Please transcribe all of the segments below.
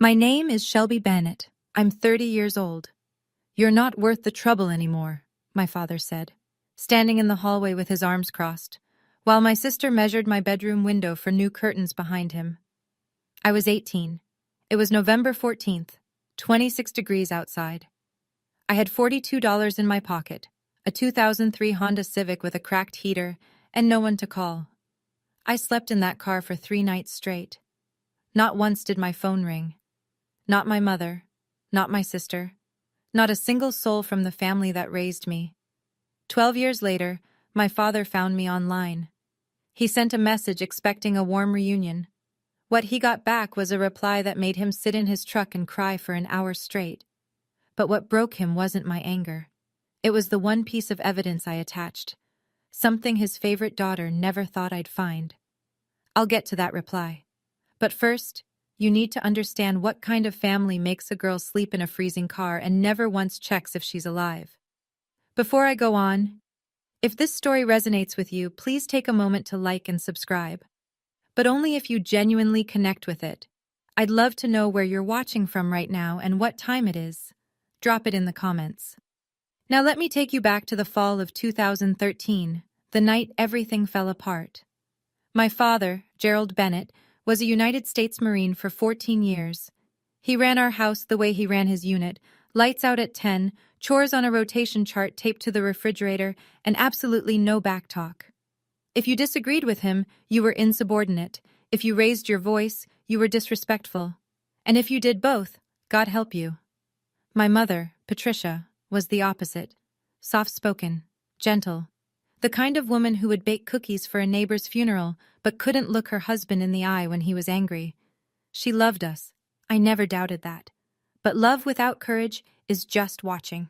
My name is Shelby Bennett. I'm 30 years old. You're not worth the trouble anymore, my father said, standing in the hallway with his arms crossed, while my sister measured my bedroom window for new curtains behind him. I was 18. It was November 14th, 26 degrees outside. I had $42 in my pocket, a 2003 Honda Civic with a cracked heater, and no one to call. I slept in that car for 3 nights straight. Not once did my phone ring. Not my mother, not my sister, not a single soul from the family that raised me. 12 years later, my father found me online. He sent a message expecting a warm reunion. What he got back was a reply that made him sit in his truck and cry for an hour straight. But what broke him wasn't my anger. It was the one piece of evidence I attached. Something his favorite daughter never thought I'd find. I'll get to that reply. But first, you need to understand what kind of family makes a girl sleep in a freezing car and never once checks if she's alive. Before I go on, if this story resonates with you, please take a moment to like and subscribe. But only if you genuinely connect with it. I'd love to know where you're watching from right now and what time it is. Drop it in the comments. Now let me take you back to the fall of 2013, the night everything fell apart. My father, Gerald Bennett, was a United States Marine for 14 years. He ran our house the way he ran his unit, lights out at 10, chores on a rotation chart taped to the refrigerator, and absolutely no backtalk. If you disagreed with him, you were insubordinate. If you raised your voice, you were disrespectful. And if you did both, God help you. My mother, Patricia, was the opposite. Soft-spoken, gentle. The kind of woman who would bake cookies for a neighbor's funeral, but couldn't look her husband in the eye when he was angry. She loved us. I never doubted that. But love without courage is just watching.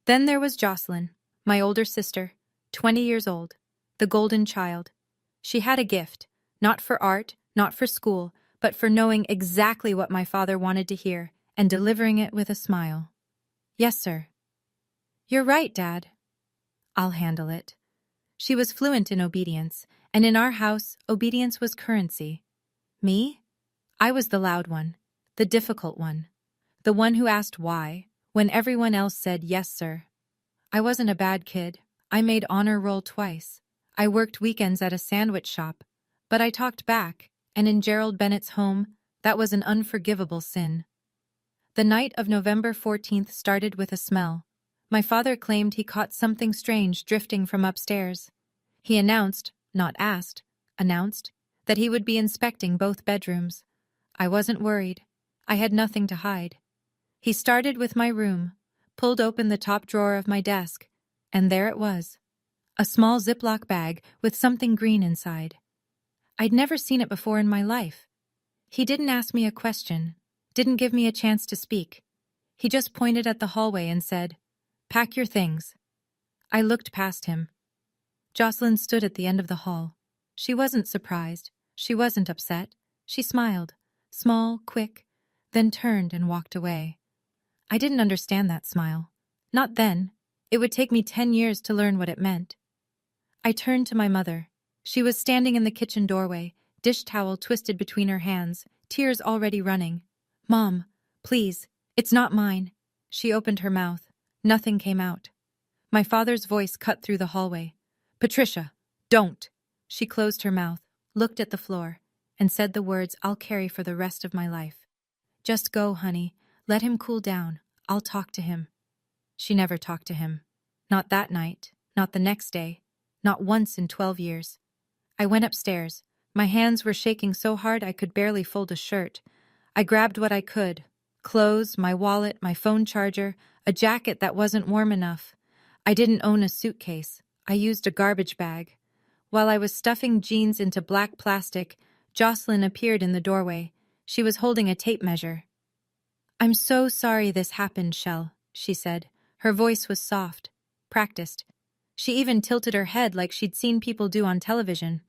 Then there was Jocelyn, my older sister, 20 years old, the golden child. She had a gift, not for art, not for school, but for knowing exactly what my father wanted to hear and delivering it with a smile. Yes, sir. You're right, Dad. I'll handle it. She was fluent in obedience, and in our house, obedience was currency. Me? I was the loud one, the difficult one, the one who asked why, when everyone else said yes, sir. I wasn't a bad kid. I made honor roll twice. I worked weekends at a sandwich shop, but I talked back, and in Gerald Bennett's home, that was an unforgivable sin. The night of November 14th started with a smell. My father claimed he caught something strange drifting from upstairs. He announced, not asked, announced, that he would be inspecting both bedrooms. I wasn't worried. I had nothing to hide. He started with my room, pulled open the top drawer of my desk, and there it was. A small Ziploc bag with something green inside. I'd never seen it before in my life. He didn't ask me a question, didn't give me a chance to speak. He just pointed at the hallway and said, "Pack your things." I looked past him. Jocelyn stood at the end of the hall. She wasn't surprised. She wasn't upset. She smiled, small, quick, then turned and walked away. I didn't understand that smile. Not then. It would take me 10 years to learn what it meant. I turned to my mother. She was standing in the kitchen doorway, dish towel twisted between her hands, tears already running. "Mom, please, it's not mine." She opened her mouth. Nothing came out. My father's voice cut through the hallway. "Patricia, don't!" She closed her mouth, looked at the floor, and said the words I'll carry for the rest of my life. "Just go, honey. Let him cool down. I'll talk to him." She never talked to him. Not that night, not the next day, not once in 12 years. I went upstairs. My hands were shaking so hard I could barely fold a shirt. I grabbed what I could. Clothes, my wallet, my phone charger, a jacket that wasn't warm enough. I didn't own a suitcase. I used a garbage bag. While I was stuffing jeans into black plastic, Jocelyn appeared in the doorway. She was holding a tape measure. "I'm so sorry this happened, Shell," she said. Her voice was soft, practiced. She even tilted her head like she'd seen people do on television.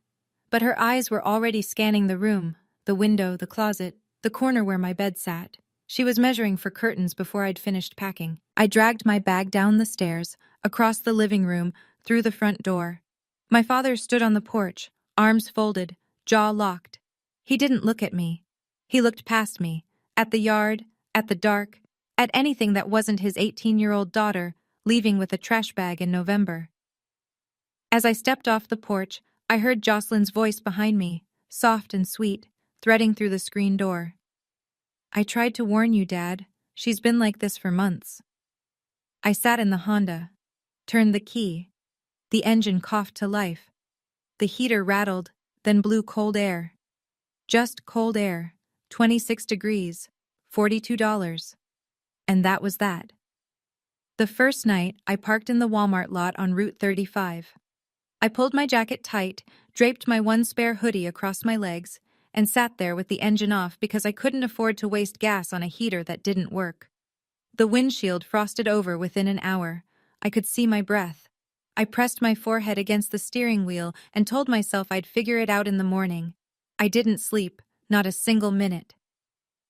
But her eyes were already scanning the room, the window, the closet, the corner where my bed sat. She was measuring for curtains before I'd finished packing. I dragged my bag down the stairs, across the living room, through the front door. My father stood on the porch, arms folded, jaw locked. He didn't look at me. He looked past me, At the yard, at the dark, at anything that wasn't his 18-year-old daughter leaving with a trash bag in November. As I stepped off the porch, I heard Jocelyn's voice behind me, soft and sweet, threading through the screen door. "I tried to warn you, Dad. She's been like this for months." I sat in the Honda, turned the key. The engine coughed to life. The heater rattled, then blew cold air. Just cold air, 26 degrees, $42. And that was that. The first night, I parked in the Walmart lot on Route 35. I pulled my jacket tight, draped my one spare hoodie across my legs, and sat there with the engine off because I couldn't afford to waste gas on a heater that didn't work. The windshield frosted over within an hour. I could see my breath. I pressed my forehead against the steering wheel and told myself I'd figure it out in the morning. I didn't sleep, not a single minute.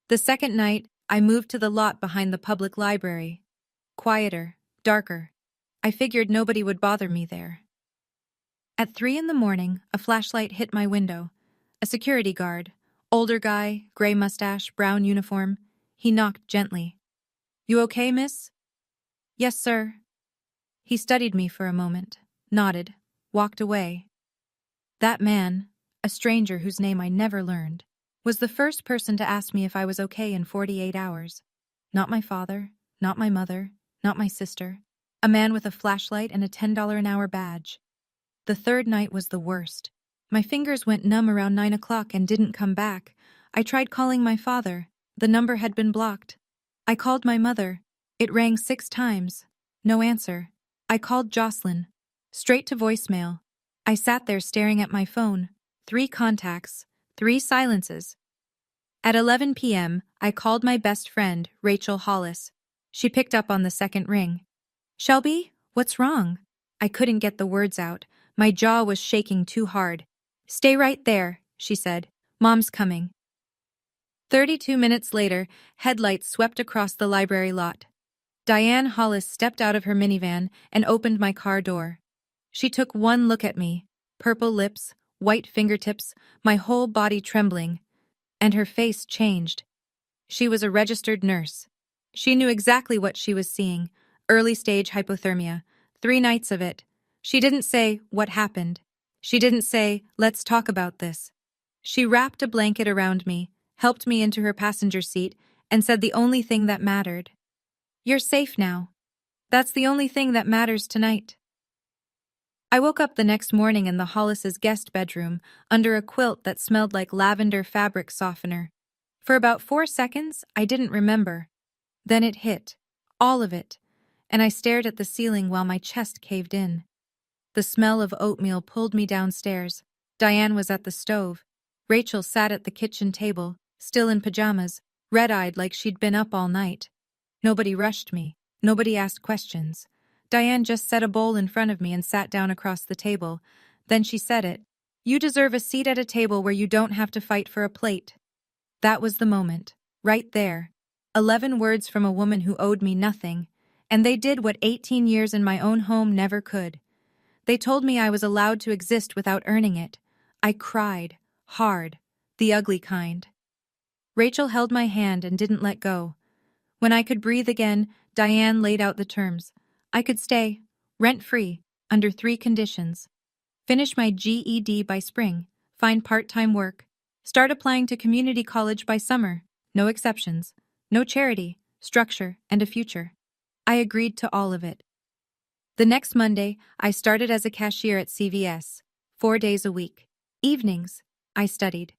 The second night, I moved to the lot behind the public library. Quieter, darker. I figured nobody would bother me there. At 3 a.m, a flashlight hit my window. A security guard, older guy, gray mustache, brown uniform. He knocked gently. "You okay, miss?" "Yes, sir." He studied me for a moment, nodded, walked away. That man, a stranger whose name I never learned, was the first person to ask me if I was okay in 48 hours. Not my father, not my mother, not my sister. A man with a flashlight and a $10 an hour badge. The third night was the worst. My fingers went numb around 9 o'clock and didn't come back. I tried calling my father. The number had been blocked. I called my mother. It rang 6 times. No answer. I called Jocelyn. Straight to voicemail. I sat there staring at my phone. 3 contacts. 3 silences. At 11 p.m., I called my best friend, Rachel Hollis. She picked up on the second ring. "Shelby, what's wrong?" I couldn't get the words out. My jaw was shaking too hard. "Stay right there," she said. "Mom's coming." 32 minutes later, headlights swept across the library lot. Diane Hollis stepped out of her minivan and opened my car door. She took one look at me, purple lips, white fingertips, my whole body trembling, and her face changed. She was a registered nurse. She knew exactly what she was seeing, early-stage hypothermia, 3 nights of it. She didn't say, "What happened?" She didn't say, "Let's talk about this." She wrapped a blanket around me, helped me into her passenger seat, and said the only thing that mattered. "You're safe now. That's the only thing that matters tonight." I woke up the next morning in the Hollis's guest bedroom, under a quilt that smelled like lavender fabric softener. For about 4 seconds, I didn't remember. Then it hit, all of it, and I stared at the ceiling while my chest caved in. The smell of oatmeal pulled me downstairs. Diane was at the stove. Rachel sat at the kitchen table, still in pajamas, red-eyed like she'd been up all night. Nobody rushed me. Nobody asked questions. Diane just set a bowl in front of me and sat down across the table. Then she said it. "You deserve a seat at a table where you don't have to fight for a plate." That was the moment. Right there. 11 words from a woman who owed me nothing. And they did what 18 years in my own home never could. They told me I was allowed to exist without earning it. I cried. Hard. The ugly kind. Rachel held my hand and didn't let go. When I could breathe again, Diane laid out the terms. I could stay, rent-free, under 3 conditions. Finish my GED by spring, find part-time work, start applying to community college by summer, no exceptions, no charity, structure, and a future. I agreed to all of it. The next Monday, I started as a cashier at CVS, 4 days a week. Evenings, I studied.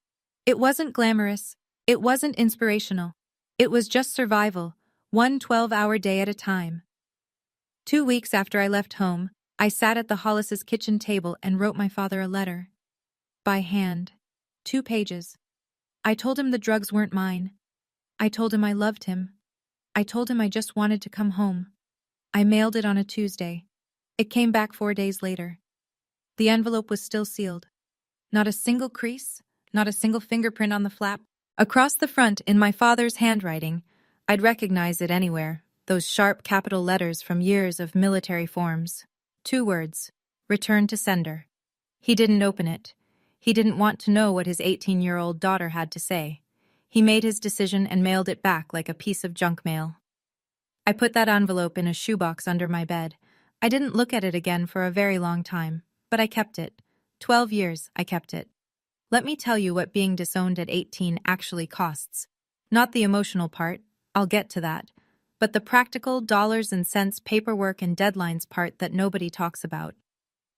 It wasn't glamorous. It wasn't inspirational. It was just survival, one 12-hour day at a time. 2 weeks after I left home, I sat at the Hollis's kitchen table and wrote my father a letter. By hand. 2 pages. I told him the drugs weren't mine. I told him I loved him. I told him I just wanted to come home. I mailed it on a Tuesday. It came back 4 days later. The envelope was still sealed. Not a single crease, not a single fingerprint on the flap. Across the front, in my father's handwriting, I'd recognize it anywhere, those sharp capital letters from years of military forms. 2 words, return to sender. He didn't open it. He didn't want to know what his 18-year-old daughter had to say. He made his decision and mailed it back like a piece of junk mail. I put that envelope in a shoebox under my bed. I didn't look at it again for a very long time, but I kept it. 12 years, I kept it. Let me tell you what being disowned at 18 actually costs. Not the emotional part, I'll get to that, but the practical dollars and cents paperwork and deadlines part that nobody talks about.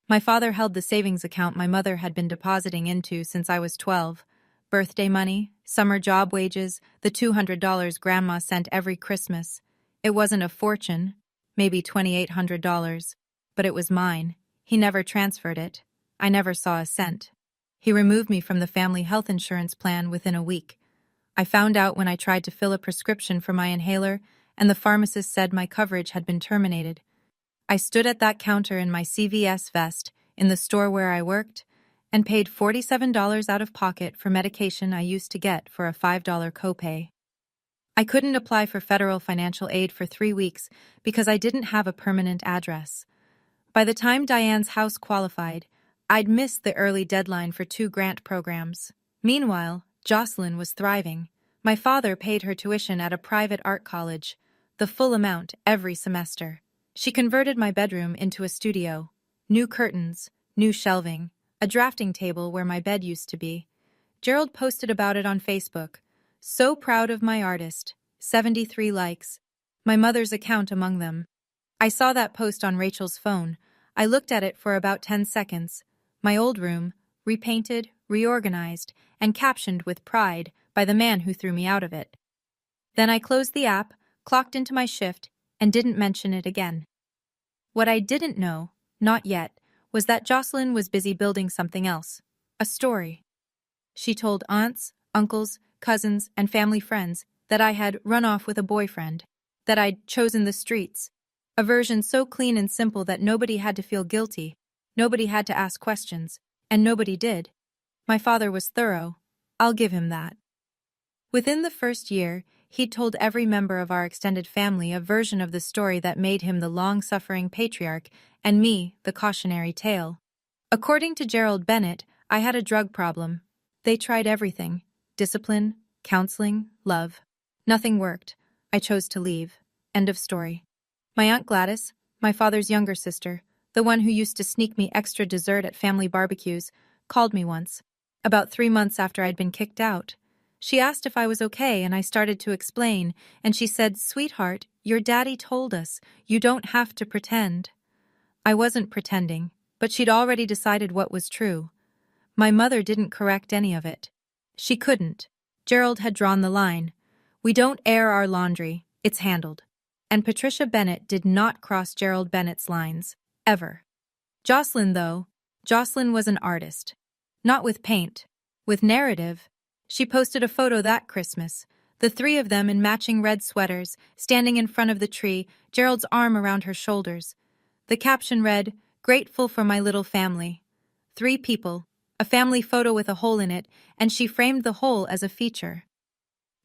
My father held the savings account my mother had been depositing into since I was 12. Birthday money, summer job wages, the $200 Grandma sent every Christmas. It wasn't a fortune, maybe $2,800, but it was mine. He never transferred it. I never saw a cent. He removed me from the family health insurance plan within a week. I found out when I tried to fill a prescription for my inhaler, and the pharmacist said my coverage had been terminated. I stood at that counter in my CVS vest in the store where I worked and paid $47 out of pocket for medication I used to get for a $5 copay. I couldn't apply for federal financial aid for 3 weeks because I didn't have a permanent address. By the time Diane's house qualified, I'd missed the early deadline for 2 grant programs. Meanwhile, Jocelyn was thriving. My father paid her tuition at a private art college, the full amount every semester. She converted my bedroom into a studio. New curtains, new shelving, a drafting table where my bed used to be. Gerald posted about it on Facebook. So proud of my artist. 73 likes. My mother's account among them. I saw that post on Rachel's phone. I looked at it for about 10 seconds. My old room, repainted, reorganized, and captioned with pride by the man who threw me out of it. Then I closed the app, clocked into my shift, and didn't mention it again. What I didn't know, not yet, was that Jocelyn was busy building something else. A story. She told aunts, uncles, cousins, and family friends that I had run off with a boyfriend, that I'd chosen the streets. A version so clean and simple that nobody had to feel guilty, nobody had to ask questions, and nobody did. My father was thorough. I'll give him that. Within the first year, he'd told every member of our extended family a version of the story that made him the long-suffering patriarch and me the cautionary tale. According to Gerald Bennett, I had a drug problem. They tried everything. Discipline, counseling, love. Nothing worked. I chose to leave. End of story. My Aunt Gladys, my father's younger sister, the one who used to sneak me extra dessert at family barbecues, called me once, about 3 months after I'd been kicked out. She asked if I was okay, and I started to explain, and she said, "Sweetheart, your daddy told us, you don't have to pretend." I wasn't pretending, but she'd already decided what was true. My mother didn't correct any of it. She couldn't. Gerald had drawn the line. We don't air our laundry, it's handled. And Patricia Bennett did not cross Gerald Bennett's lines, ever. Jocelyn, though, Jocelyn was an artist. Not with paint, with narrative. She posted a photo that Christmas, the 3 of them in matching red sweaters, standing in front of the tree, Gerald's arm around her shoulders. The caption read, "Grateful for my little family." 3 people, a family photo with a hole in it, and she framed the hole as a feature.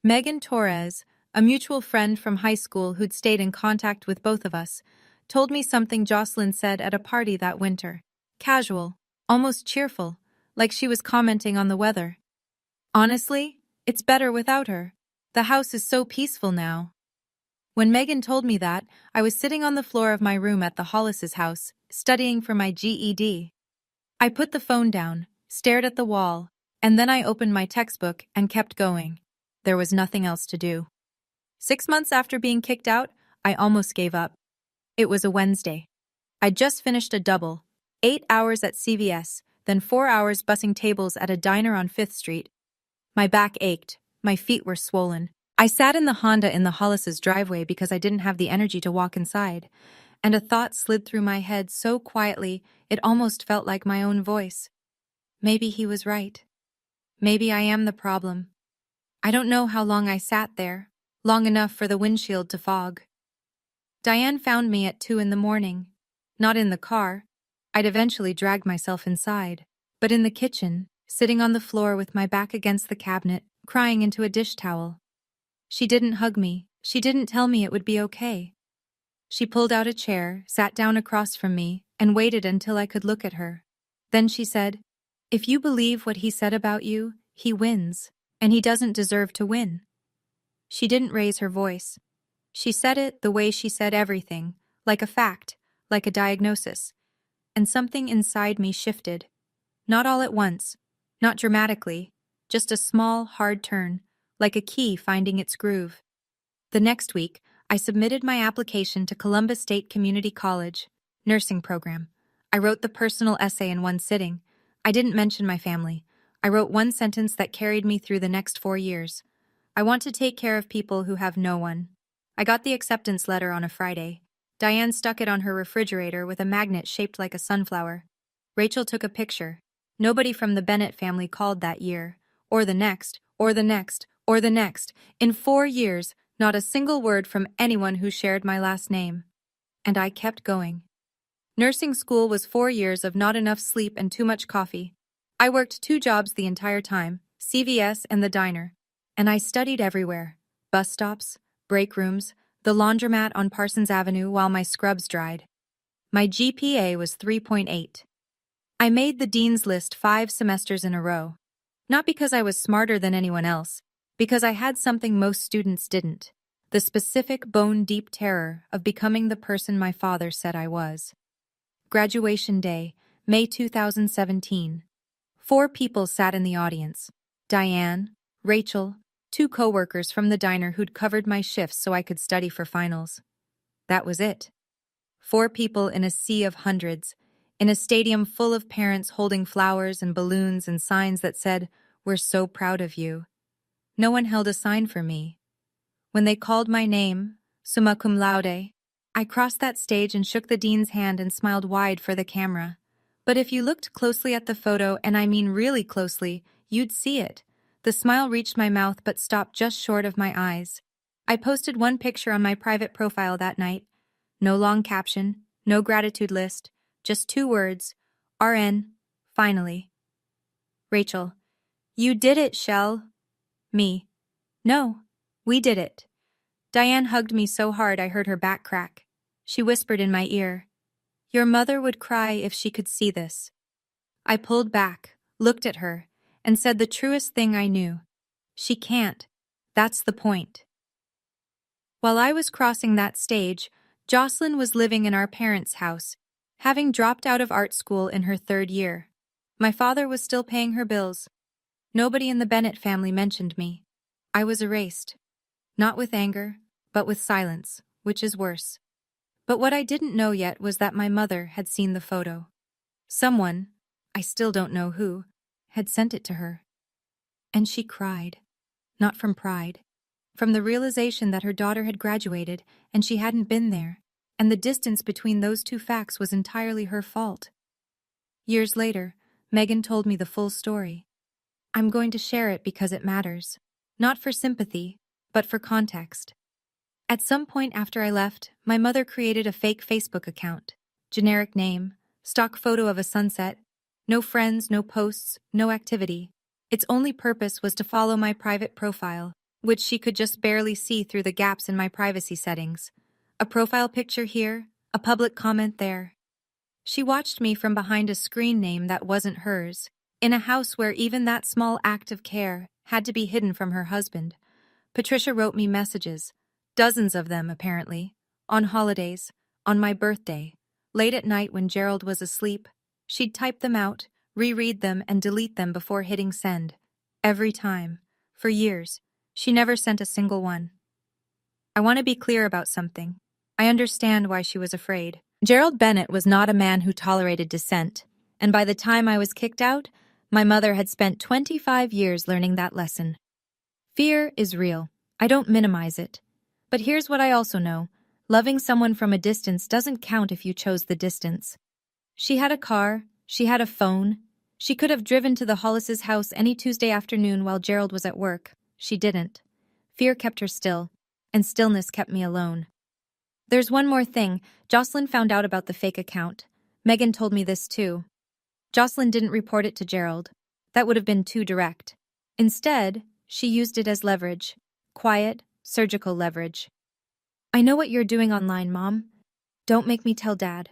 Megan Torres, a mutual friend from high school who'd stayed in contact with both of us, told me something Jocelyn said at a party that winter. Casual, almost cheerful, like she was commenting on the weather. "Honestly, it's better without her. The house is so peaceful now." When Megan told me that, I was sitting on the floor of my room at the Hollis's house, studying for my GED. I put the phone down, stared at the wall, and then I opened my textbook and kept going. There was nothing else to do. 6 months after being kicked out, I almost gave up. It was a Wednesday. I'd just finished a double, 8 hours at CVS, then 4 hours bussing tables at a diner on 5th Street. My back ached, my feet were swollen. I sat in the Honda in the Hollis's driveway because I didn't have the energy to walk inside, and a thought slid through my head so quietly it almost felt like my own voice. Maybe he was right. Maybe I am the problem. I don't know how long I sat there, long enough for the windshield to fog. Diane found me at 2 in the morning. Not in the car. I'd eventually dragged myself inside, but in the kitchen, sitting on the floor with my back against the cabinet, crying into a dish towel. She didn't hug me. She didn't tell me it would be okay. She pulled out a chair, sat down across from me, and waited until I could look at her. Then she said, "If you believe what he said about you, he wins. And he doesn't deserve to win. She didn't raise her voice. She said it the way she said everything, like a fact, like a diagnosis. And something inside me shifted. Not all at once, not dramatically, just a small, hard turn, like a key finding its groove. The next week, I submitted my application to Columbus State Community College, nursing program. I wrote the personal essay in one sitting. I didn't mention my family. I wrote one sentence that carried me through the next 4 years. I want to take care of people who have no one. I got the acceptance letter on a Friday. Diane stuck it on her refrigerator with a magnet shaped like a sunflower. Rachel took a picture. Nobody from the Bennett family called that year, or the next, or the next, or the next. In 4 years, not a single word from anyone who shared my last name. And I kept going. Nursing school was 4 years of not enough sleep and too much coffee. I worked 2 jobs the entire time, CVS and the diner. And I studied everywhere. Bus stops, break rooms, the laundromat on Parsons Avenue while my scrubs dried. My GPA was 3.8. I made the dean's list 5 semesters in a row. Not because I was smarter than anyone else, because I had something most students didn't. The specific bone-deep terror of becoming the person my father said I was. Graduation day, May 2017. 4 people sat in the audience. Diane, Rachel, 2 coworkers from the diner who'd covered my shifts so I could study for finals. That was it. 4 people in a sea of hundreds, in a stadium full of parents holding flowers and balloons and signs that said, "We're so proud of you." No one held a sign for me. When they called my name, summa cum laude, I crossed that stage and shook the dean's hand and smiled wide for the camera. But if you looked closely at the photo, and I mean really closely, you'd see it. The smile reached my mouth but stopped just short of my eyes. I posted one picture on my private profile that night. No long caption, no gratitude list, just 2 words, RN, finally. Rachel, you did it, Shell. Me, no, we did it. Diane hugged me so hard I heard her back crack. She whispered in my ear, your mother would cry if she could see this. I pulled back, looked at her, and said the truest thing I knew. She can't. That's the point. While I was crossing that stage, Jocelyn was living in our parents' house, having dropped out of art school in her 3rd year. My father was still paying her bills. Nobody in the Bennett family mentioned me. I was erased. Not with anger, but with silence, which is worse. But what I didn't know yet was that my mother had seen the photo. Someone, I still don't know who, had sent it to her. And she cried. Not from pride. From the realization that her daughter had graduated and she hadn't been there, and the distance between those 2 facts was entirely her fault. Years later, Megan told me the full story. I'm going to share it because it matters. Not for sympathy, but for context. At some point after I left, my mother created a fake Facebook account. Generic name, stock photo of a sunset, no friends, no posts, no activity. Its only purpose was to follow my private profile, which she could just barely see through the gaps in my privacy settings. A profile picture here, a public comment there. She watched me from behind a screen name that wasn't hers, in a house where even that small act of care had to be hidden from her husband. Patricia wrote me messages, dozens of them apparently, on holidays, on my birthday, late at night when Gerald was asleep. She'd type them out, reread them, and delete them before hitting send. Every time. For years. She never sent a single one. I want to be clear about something. I understand why she was afraid. Gerald Bennett was not a man who tolerated dissent, and by the time I was kicked out, my mother had spent 25 years learning that lesson. Fear is real. I don't minimize it. But here's what I also know. Loving someone from a distance doesn't count if you chose the distance. She had a car. She had a phone. She could have driven to the Hollis's house any Tuesday afternoon while Gerald was at work. She didn't. Fear kept her still, and stillness kept me alone. There's one more thing. Jocelyn found out about the fake account. Megan told me this too. Jocelyn didn't report it to Gerald. That would have been too direct. Instead, she used it as leverage. Quiet, surgical leverage. I know what you're doing online, Mom. Don't make me tell Dad.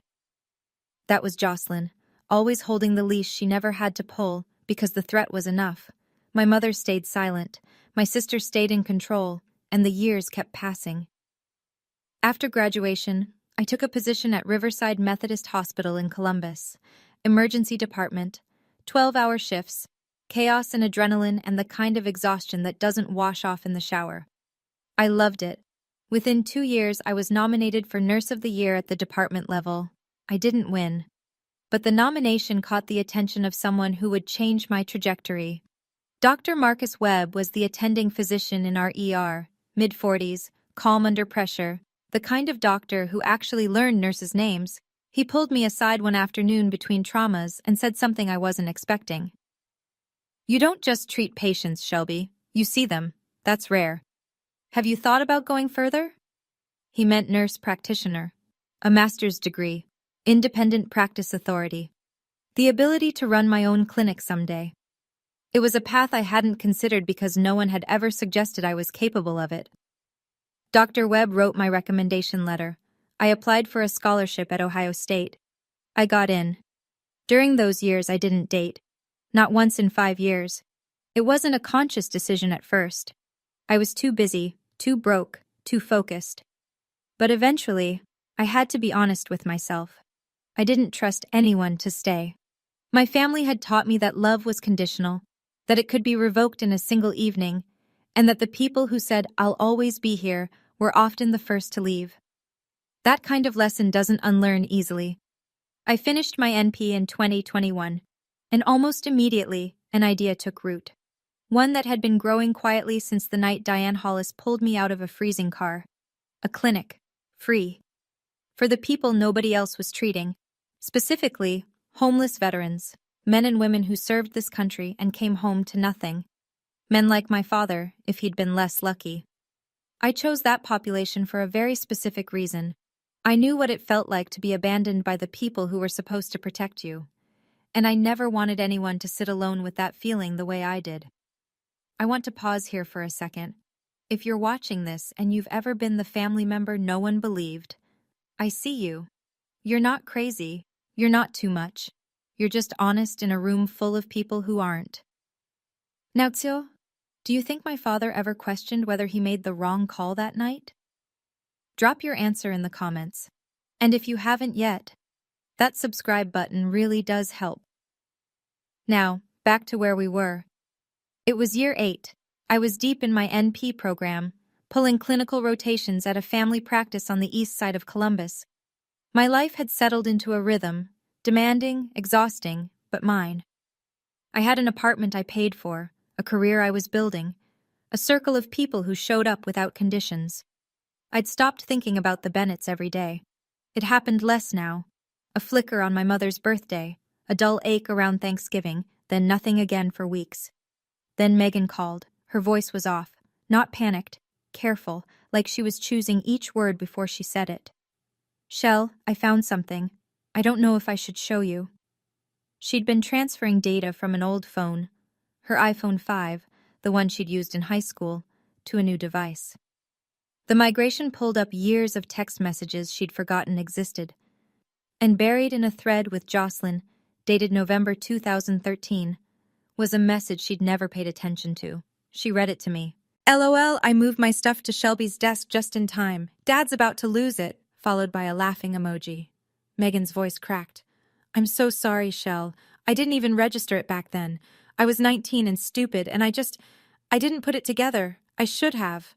That was Jocelyn, always holding the leash she never had to pull because the threat was enough. My mother stayed silent, my sister stayed in control, and the years kept passing. After graduation, I took a position at Riverside Methodist Hospital in Columbus. Emergency department, 12-hour shifts, chaos and adrenaline, and the kind of exhaustion that doesn't wash off in the shower. I loved it. Within 2 years, I was nominated for Nurse of the Year at the department level. I didn't win, but the nomination caught the attention of someone who would change my trajectory. Dr. Marcus Webb was the attending physician in our ER, mid-40s, calm under pressure, the kind of doctor who actually learned nurses' names. He pulled me aside one afternoon between traumas and said something I wasn't expecting. "You don't just treat patients, Shelby. You see them. That's rare. Have you thought about going further?" He meant Nurse Practitioner, a master's degree, independent practice authority, the ability to run my own clinic someday. It was a path I hadn't considered because no one had ever suggested I was capable of it. Dr. Webb wrote my recommendation letter. I applied for a scholarship at Ohio State. I got in. During those years, I didn't date. Not once in 5 years. It wasn't a conscious decision at first. I was too busy, too broke, too focused. But eventually, I had to be honest with myself. I didn't trust anyone to stay. My family had taught me that love was conditional, that it could be revoked in a single evening, and that the people who said, "I'll always be here," were often the first to leave. That kind of lesson doesn't unlearn easily. I finished my NP in 2021, and almost immediately, an idea took root. One that had been growing quietly since the night Diane Hollis pulled me out of a freezing car. A clinic. Free. For the people nobody else was treating. Specifically, homeless veterans, men and women who served this country and came home to nothing. Men like my father, if he'd been less lucky. I chose that population for a very specific reason. I knew what it felt like to be abandoned by the people who were supposed to protect you. And I never wanted anyone to sit alone with that feeling the way I did. I want to pause here for a second. If you're watching this and you've ever been the family member no one believed, I see you. You're not crazy. You're not too much. You're just honest in a room full of people who aren't. Now, Tio, do you think my father ever questioned whether he made the wrong call that night? Drop your answer in the comments. And if you haven't yet, that subscribe button really does help. Now, back to where we were. It was year 8. I was deep in my NP program, pulling clinical rotations at a family practice on the east side of Columbus. My life had settled into a rhythm, demanding, exhausting, but mine. I had an apartment I paid for, a career I was building, a circle of people who showed up without conditions. I'd stopped thinking about the Bennetts every day. It happened less now. A flicker on my mother's birthday, a dull ache around Thanksgiving, then nothing again for weeks. Then Megan called. Her voice was off, not panicked, careful, like she was choosing each word before she said it. "Shell, I found something. I don't know if I should show you." She'd been transferring data from an old phone, her iPhone 5, the one she'd used in high school, to a new device. The migration pulled up years of text messages she'd forgotten existed. And buried in a thread with Jocelyn, dated November 2013, was a message she'd never paid attention to. She read it to me. "LOL, I moved my stuff to Shelby's desk just in time. Dad's about to lose it," followed by a laughing emoji. Megan's voice cracked. "I'm so sorry, Shell. I didn't even register it back then. I was 19 and stupid, and I didn't put it together. I should have."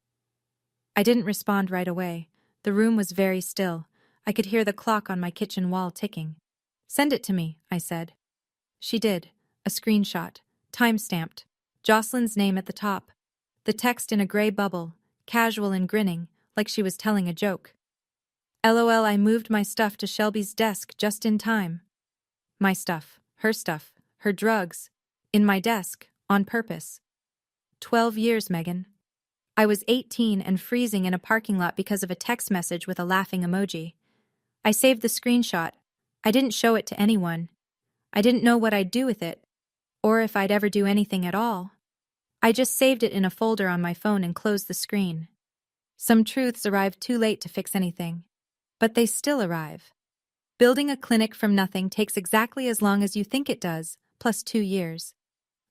I didn't respond right away. The room was very still. I could hear the clock on my kitchen wall ticking. "Send it to me," I said. She did. A screenshot. Time-stamped. Jocelyn's name at the top. The text in a gray bubble, casual and grinning, like she was telling a joke. "LOL, I moved my stuff to Shelby's desk just in time." My stuff, her drugs, in my desk, on purpose. 12 years, Megan. I was 18 and freezing in a parking lot because of a text message with a laughing emoji. I saved the screenshot. I didn't show it to anyone. I didn't know what I'd do with it, or if I'd ever do anything at all. I just saved it in a folder on my phone and closed the screen. Some truths arrive too late to fix anything, but they still arrive. Building a clinic from nothing takes exactly as long as you think it does, plus 2 years.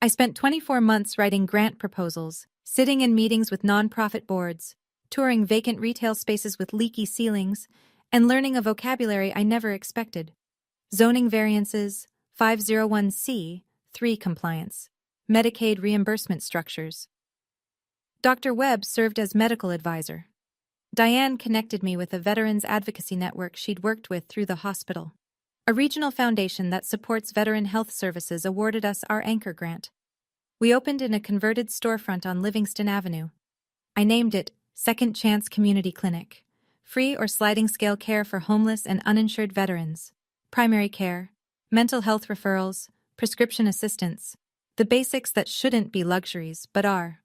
I spent 24 months writing grant proposals, sitting in meetings with nonprofit boards, touring vacant retail spaces with leaky ceilings, and learning a vocabulary I never expected. Zoning variances, 501c, 3 compliance, Medicaid reimbursement structures. Dr. Webb served as medical advisor. Diane connected me with a veterans advocacy network she'd worked with through the hospital. A regional foundation that supports veteran health services awarded us our anchor grant. We opened in a converted storefront on Livingston Avenue. I named it Second Chance Community Clinic. Free or sliding scale care for homeless and uninsured veterans. Primary care, mental health referrals, prescription assistance. The basics that shouldn't be luxuries, but are.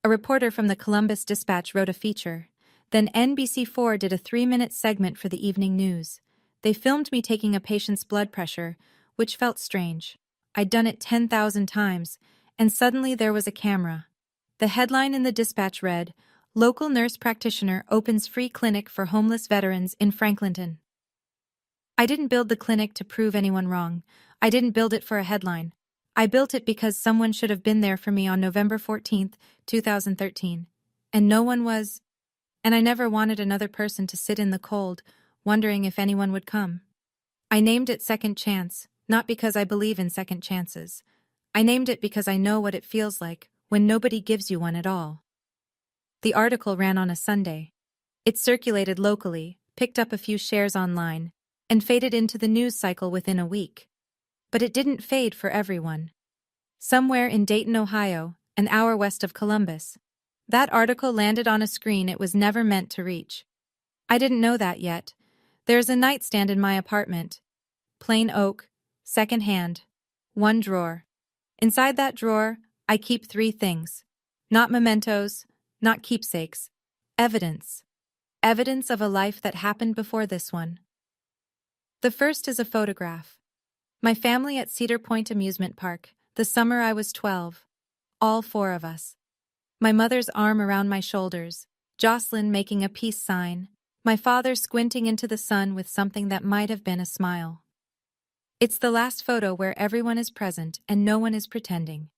A reporter from the Columbus Dispatch wrote a feature. Then NBC4 did a 3-minute segment for the evening news. They filmed me taking a patient's blood pressure, which felt strange. I'd done it 10,000 times, and suddenly there was a camera. The headline in the Dispatch read, "Local Nurse Practitioner opens free clinic for homeless veterans in Franklinton." I didn't build the clinic to prove anyone wrong. I didn't build it for a headline. I built it because someone should have been there for me on November 14, 2013. And no one was. And I never wanted another person to sit in the cold, wondering if anyone would come. I named it Second Chance, not because I believe in second chances. I named it because I know what it feels like when nobody gives you one at all. The article ran on a Sunday. It circulated locally, picked up a few shares online, and faded into the news cycle within a week. But it didn't fade for everyone. Somewhere in Dayton, Ohio, an hour west of Columbus, that article landed on a screen it was never meant to reach. I didn't know that yet. There's a nightstand in my apartment. Plain oak, second-hand, 1 drawer. Inside that drawer, I keep 3 things. Not mementos, not keepsakes. Evidence. Evidence of a life that happened before this one. The first is a photograph. My family at Cedar Point Amusement Park, the summer I was 12. All 4 of us. My mother's arm around my shoulders, Jocelyn making a peace sign, my father squinting into the sun with something that might have been a smile. It's the last photo where everyone is present and no one is pretending.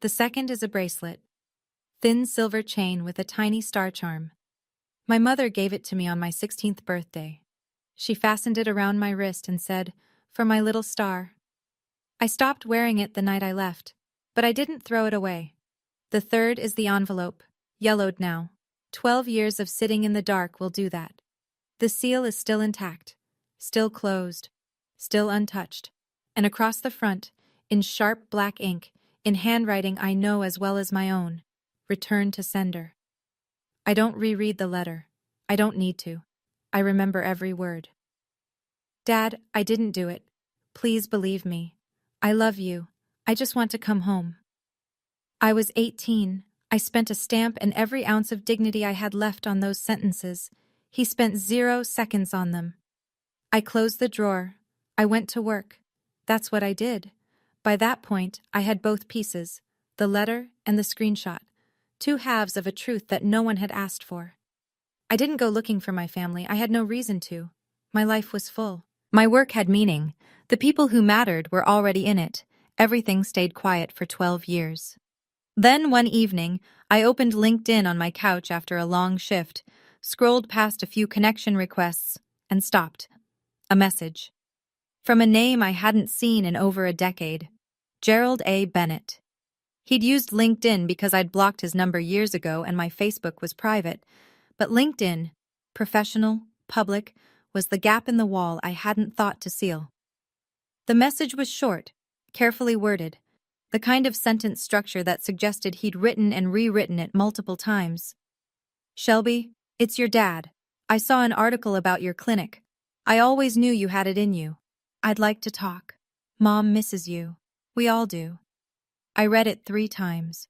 The second is a bracelet. Thin silver chain with a tiny star charm. My mother gave it to me on my 16th birthday. She fastened it around my wrist and said, "For my little star." I stopped wearing it the night I left, but I didn't throw it away. The third is the envelope, yellowed now. 12 years of sitting in the dark will do that. The seal is still intact, still closed, still untouched, and across the front, in sharp black ink, in handwriting I know as well as my own, "Return to sender." I don't reread the letter. I don't need to. I remember every word. "Dad, I didn't do it. Please believe me. I love you. I just want to come home." I was 18. I spent a stamp and every ounce of dignity I had left on those sentences. He spent 0 seconds on them. I closed the drawer. I went to work. That's what I did. By that point, I had both pieces, the letter and the screenshot, 2 halves of a truth that no one had asked for. I didn't go looking for my family. I had no reason to. My life was full. My work had meaning. The people who mattered were already in it. Everything stayed quiet for 12 years. Then one evening, I opened LinkedIn on my couch after a long shift, scrolled past a few connection requests, and stopped. A message. From a name I hadn't seen in over a decade. Gerald A. Bennett. He'd used LinkedIn because I'd blocked his number years ago and my Facebook was private. But LinkedIn, professional, public, was the gap in the wall I hadn't thought to seal. The message was short, carefully worded, the kind of sentence structure that suggested he'd written and rewritten it multiple times. "Shelby, it's your dad. I saw an article about your clinic. I always knew you had it in you. I'd like to talk. Mom misses you. We all do." I read it 3 times.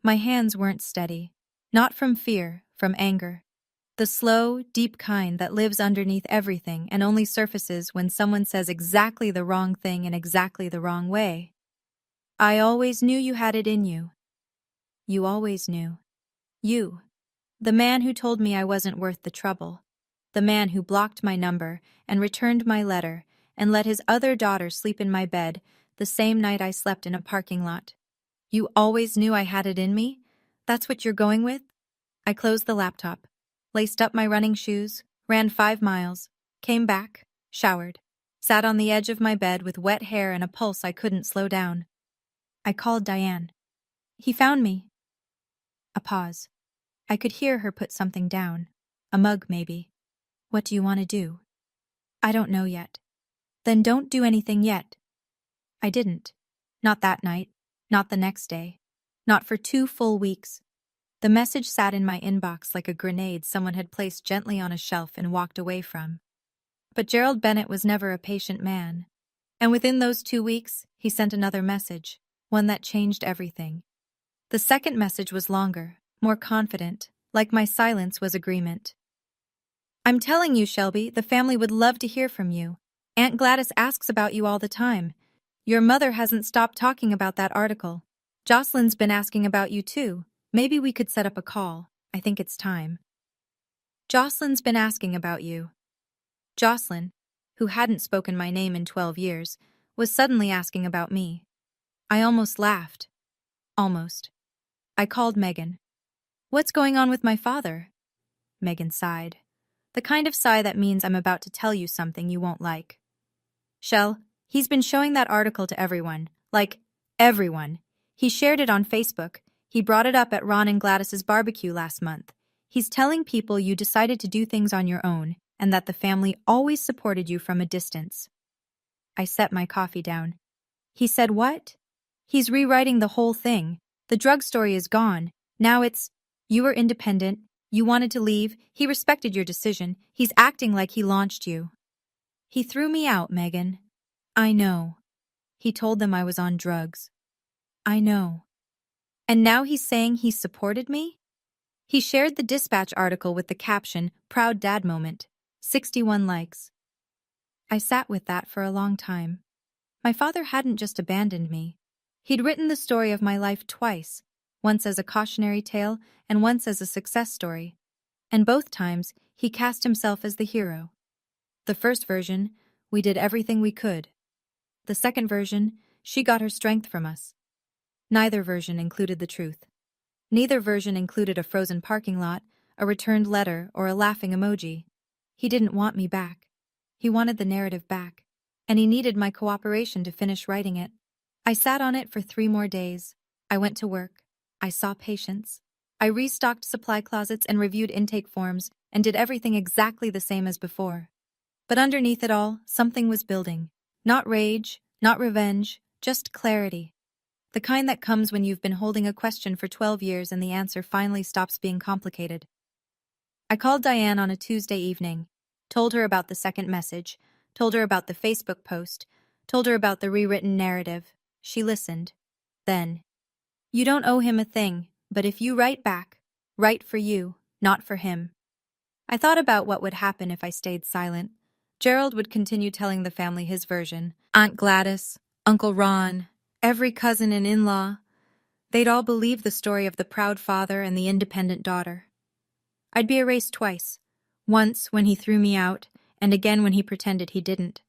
My hands weren't steady. Not from fear, from anger. The slow, deep kind that lives underneath everything and only surfaces when someone says exactly the wrong thing in exactly the wrong way. "I always knew you had it in you." You always knew. You. The man who told me I wasn't worth the trouble. The man who blocked my number and returned my letter and let his other daughter sleep in my bed the same night I slept in a parking lot. You always knew I had it in me? That's what you're going with? I closed the laptop, laced up my running shoes, ran 5 miles, came back, showered, sat on the edge of my bed with wet hair and a pulse I couldn't slow down. I called Diane. He found me. A pause. I could hear her put something down. A mug, maybe. What do you want to do? I don't know yet. Then don't do anything yet. I didn't. Not that night. Not the next day. Not for 2 full weeks. The message sat in my inbox like a grenade someone had placed gently on a shelf and walked away from. But Gerald Bennett was never a patient man. And within those 2 weeks, he sent another message, one that changed everything. The second message was longer, more confident, like my silence was agreement. I'm telling you, Shelby, the family would love to hear from you. Aunt Gladys asks about you all the time. Your mother hasn't stopped talking about that article. Jocelyn's been asking about you too. Maybe we could set up a call. I think it's time. Jocelyn's been asking about you. Jocelyn, who hadn't spoken my name in 12 years, was suddenly asking about me. I almost laughed. Almost. I called Megan. What's going on with my father? Megan sighed. The kind of sigh that means I'm about to tell you something you won't like. Shell, he's been showing that article to everyone. Like, everyone. He shared it on Facebook. He brought it up at Ron and Gladys's barbecue last month. He's telling people you decided to do things on your own and that the family always supported you from a distance. I set my coffee down. He said what? He's rewriting the whole thing. The drug story is gone. Now it's, you were independent. You wanted to leave. He respected your decision. He's acting like he launched you. He threw me out, Megan. I know. He told them I was on drugs. I know. And now he's saying he supported me? He shared the Dispatch article with the caption, Proud Dad Moment. 61 likes. I sat with that for a long time. My father hadn't just abandoned me. He'd written the story of my life twice, once as a cautionary tale and once as a success story. And both times, he cast himself as the hero. The first version, we did everything we could. The second version, she got her strength from us. Neither version included the truth. Neither version included a frozen parking lot, a returned letter, or a laughing emoji. He didn't want me back. He wanted the narrative back, and he needed my cooperation to finish writing it. I sat on it for 3 more days. I went to work. I saw patients. I restocked supply closets and reviewed intake forms and did everything exactly the same as before. But underneath it all, something was building. Not rage, not revenge, just clarity. The kind that comes when you've been holding a question for 12 years and the answer finally stops being complicated. I called Diane on a Tuesday evening, told her about the second message, told her about the Facebook post, told her about the rewritten narrative. She listened. Then, you don't owe him a thing, but if you write back, write for you, not for him. I thought about what would happen if I stayed silent. Gerald would continue telling the family his version. Aunt Gladys, Uncle Ron, every cousin and in-law. They'd all believe the story of the proud father and the independent daughter. I'd be erased twice. Once when he threw me out, and again when he pretended he didn't.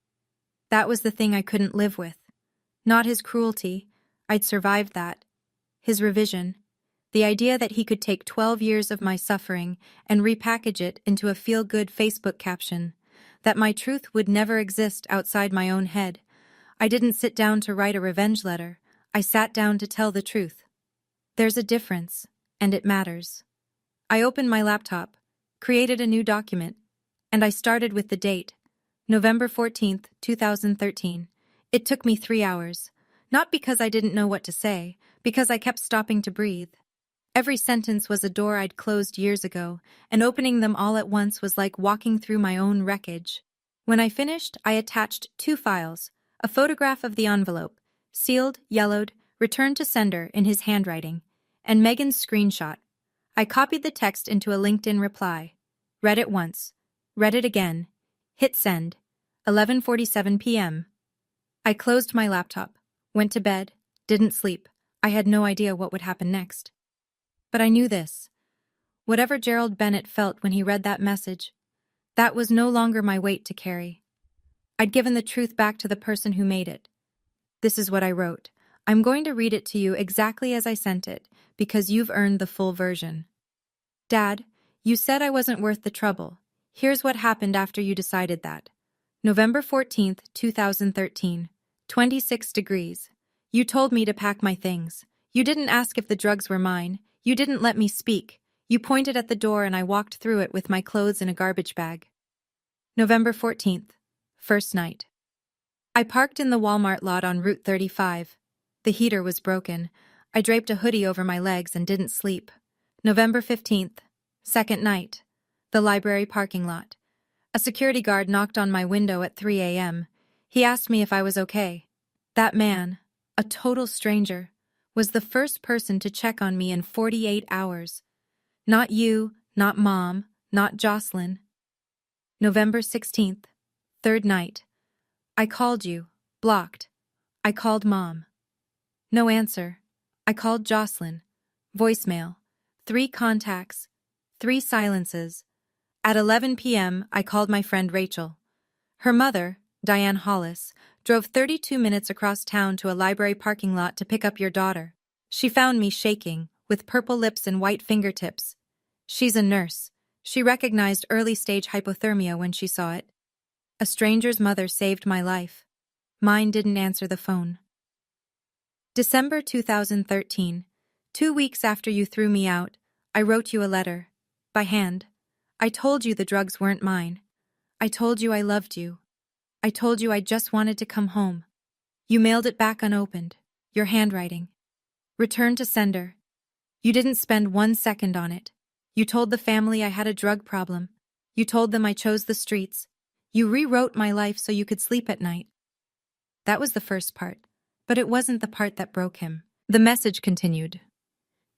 That was the thing I couldn't live with. Not his cruelty. I'd survived that. His revision. The idea that he could take 12 years of my suffering and repackage it into a feel-good Facebook caption. That my truth would never exist outside my own head. I didn't sit down to write a revenge letter. I sat down to tell the truth. There's a difference, and it matters. I opened my laptop, created a new document, and I started with the date, November 14th, 2013. It took me 3 hours. Not because I didn't know what to say, because I kept stopping to breathe. Every sentence was a door I'd closed years ago, and opening them all at once was like walking through my own wreckage. When I finished, I attached 2 files, a photograph of the envelope, sealed, yellowed, returned to sender in his handwriting, and Megan's screenshot. I copied the text into a LinkedIn reply. Read it once. Read it again. Hit send. 11:47 p.m. I closed my laptop, went to bed, didn't sleep. I had no idea what would happen next. But I knew this. Whatever Gerald Bennett felt when he read that message, that was no longer my weight to carry. I'd given the truth back to the person who made it. This is what I wrote. I'm going to read it to you exactly as I sent it, because you've earned the full version. Dad, you said I wasn't worth the trouble. Here's what happened after you decided that. November 14th, 2013. 26 degrees. You told me to pack my things. You didn't ask if the drugs were mine. You didn't let me speak. You pointed at the door and I walked through it with my clothes in a garbage bag. November 14th. First night. I parked in the Walmart lot on Route 35. The heater was broken. I draped a hoodie over my legs and didn't sleep. November 15th. Second night. The library parking lot. A security guard knocked on my window at 3 a.m. He asked me if I was okay. That man, a total stranger, was the first person to check on me in 48 hours. Not you, not Mom, not Jocelyn. November 16th. Third night. I called you. Blocked. I called Mom. No answer. I called Jocelyn. Voicemail. 3 contacts. 3 silences. At 11 p.m., I called my friend Rachel. Her mother, Diane Hollis, drove 32 minutes across town to a library parking lot to pick up your daughter. She found me shaking, with purple lips and white fingertips. She's a nurse. She recognized early-stage hypothermia when she saw it. A stranger's mother saved my life. Mine didn't answer the phone. December 2013. 2 weeks after you threw me out, I wrote you a letter. By hand. I told you the drugs weren't mine. I told you I loved you. I told you I just wanted to come home. You mailed it back unopened. Your handwriting. Return to sender. You didn't spend 1 second on it. You told the family I had a drug problem. You told them I chose the streets. You rewrote my life so you could sleep at night. That was the first part, but it wasn't the part that broke him. The message continued.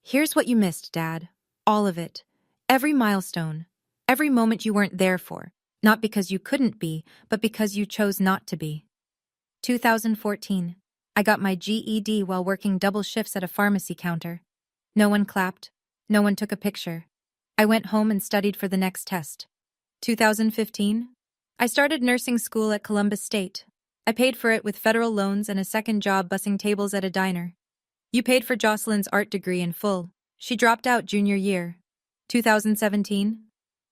Here's what you missed, Dad. All of it. Every milestone. Every moment you weren't there for. Not because you couldn't be, but because you chose not to be. 2014. I got my GED while working double shifts at a pharmacy counter. No one clapped. No one took a picture. I went home and studied for the next test. 2015. I started nursing school at Columbus State. I paid for it with federal loans and a second job bussing tables at a diner. You paid for Jocelyn's art degree in full. She dropped out junior year. 2017.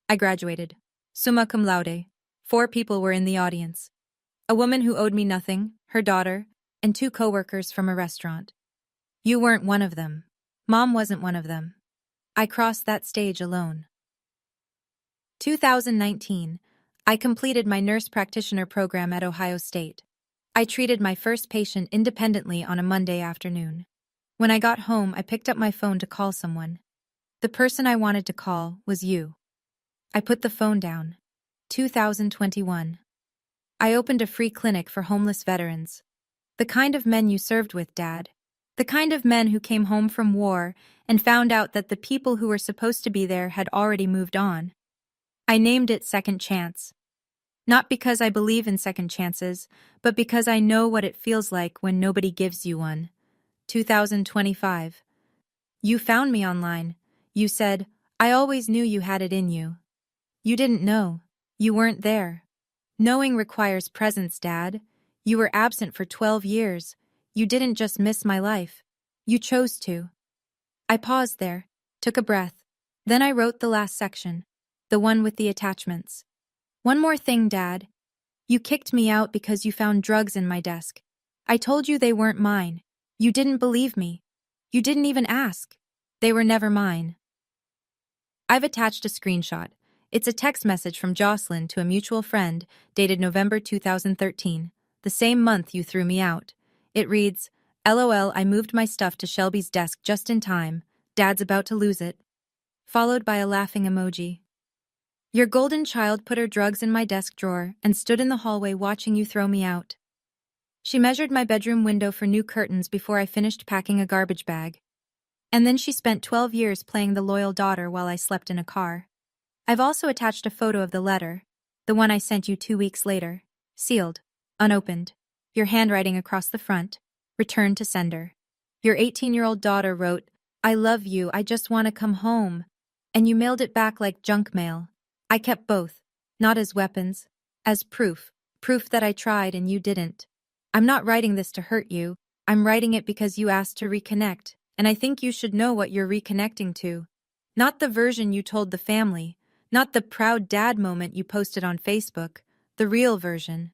I graduated. Summa cum laude. 4 people were in the audience. A woman who owed me nothing, her daughter, and 2 coworkers from a restaurant. You weren't one of them. Mom wasn't one of them. I crossed that stage alone. 2019. I completed my Nurse Practitioner program at Ohio State. I treated my first patient independently on a Monday afternoon. When I got home, I picked up my phone to call someone. The person I wanted to call was you. I put the phone down. 2021. I opened a free clinic for homeless veterans. The kind of men you served with, Dad. The kind of men who came home from war and found out that the people who were supposed to be there had already moved on. I named it Second Chance. Not because I believe in second chances, but because I know what it feels like when nobody gives you one. 2025. You found me online. You said, I always knew you had it in you. You didn't know. You weren't there. Knowing requires presence, Dad. You were absent for 12 years. You didn't just miss my life. You chose to. I paused there, took a breath. Then I wrote the last section, the one with the attachments. One more thing, Dad. You kicked me out because you found drugs in my desk. I told you they weren't mine. You didn't believe me. You didn't even ask. They were never mine. I've attached a screenshot. It's a text message from Jocelyn to a mutual friend, dated November 2013, the same month you threw me out. It reads, LOL, I moved my stuff to Shelby's desk just in time. Dad's about to lose it. Followed by a laughing emoji. Your golden child put her drugs in my desk drawer and stood in the hallway watching you throw me out. She measured my bedroom window for new curtains before I finished packing a garbage bag. And then she spent 12 years playing the loyal daughter while I slept in a car. I've also attached a photo of the letter, the one I sent you 2 weeks later, sealed, unopened, your handwriting across the front, returned to sender. Your 18-year-old daughter wrote, I love you, I just want to come home. And you mailed it back like junk mail. I kept both, not as weapons, as proof that I tried and you didn't. I'm not writing this to hurt you. I'm writing it because you asked to reconnect, and I think you should know what you're reconnecting to. Not the version you told the family, not the proud dad moment you posted on Facebook, the real version.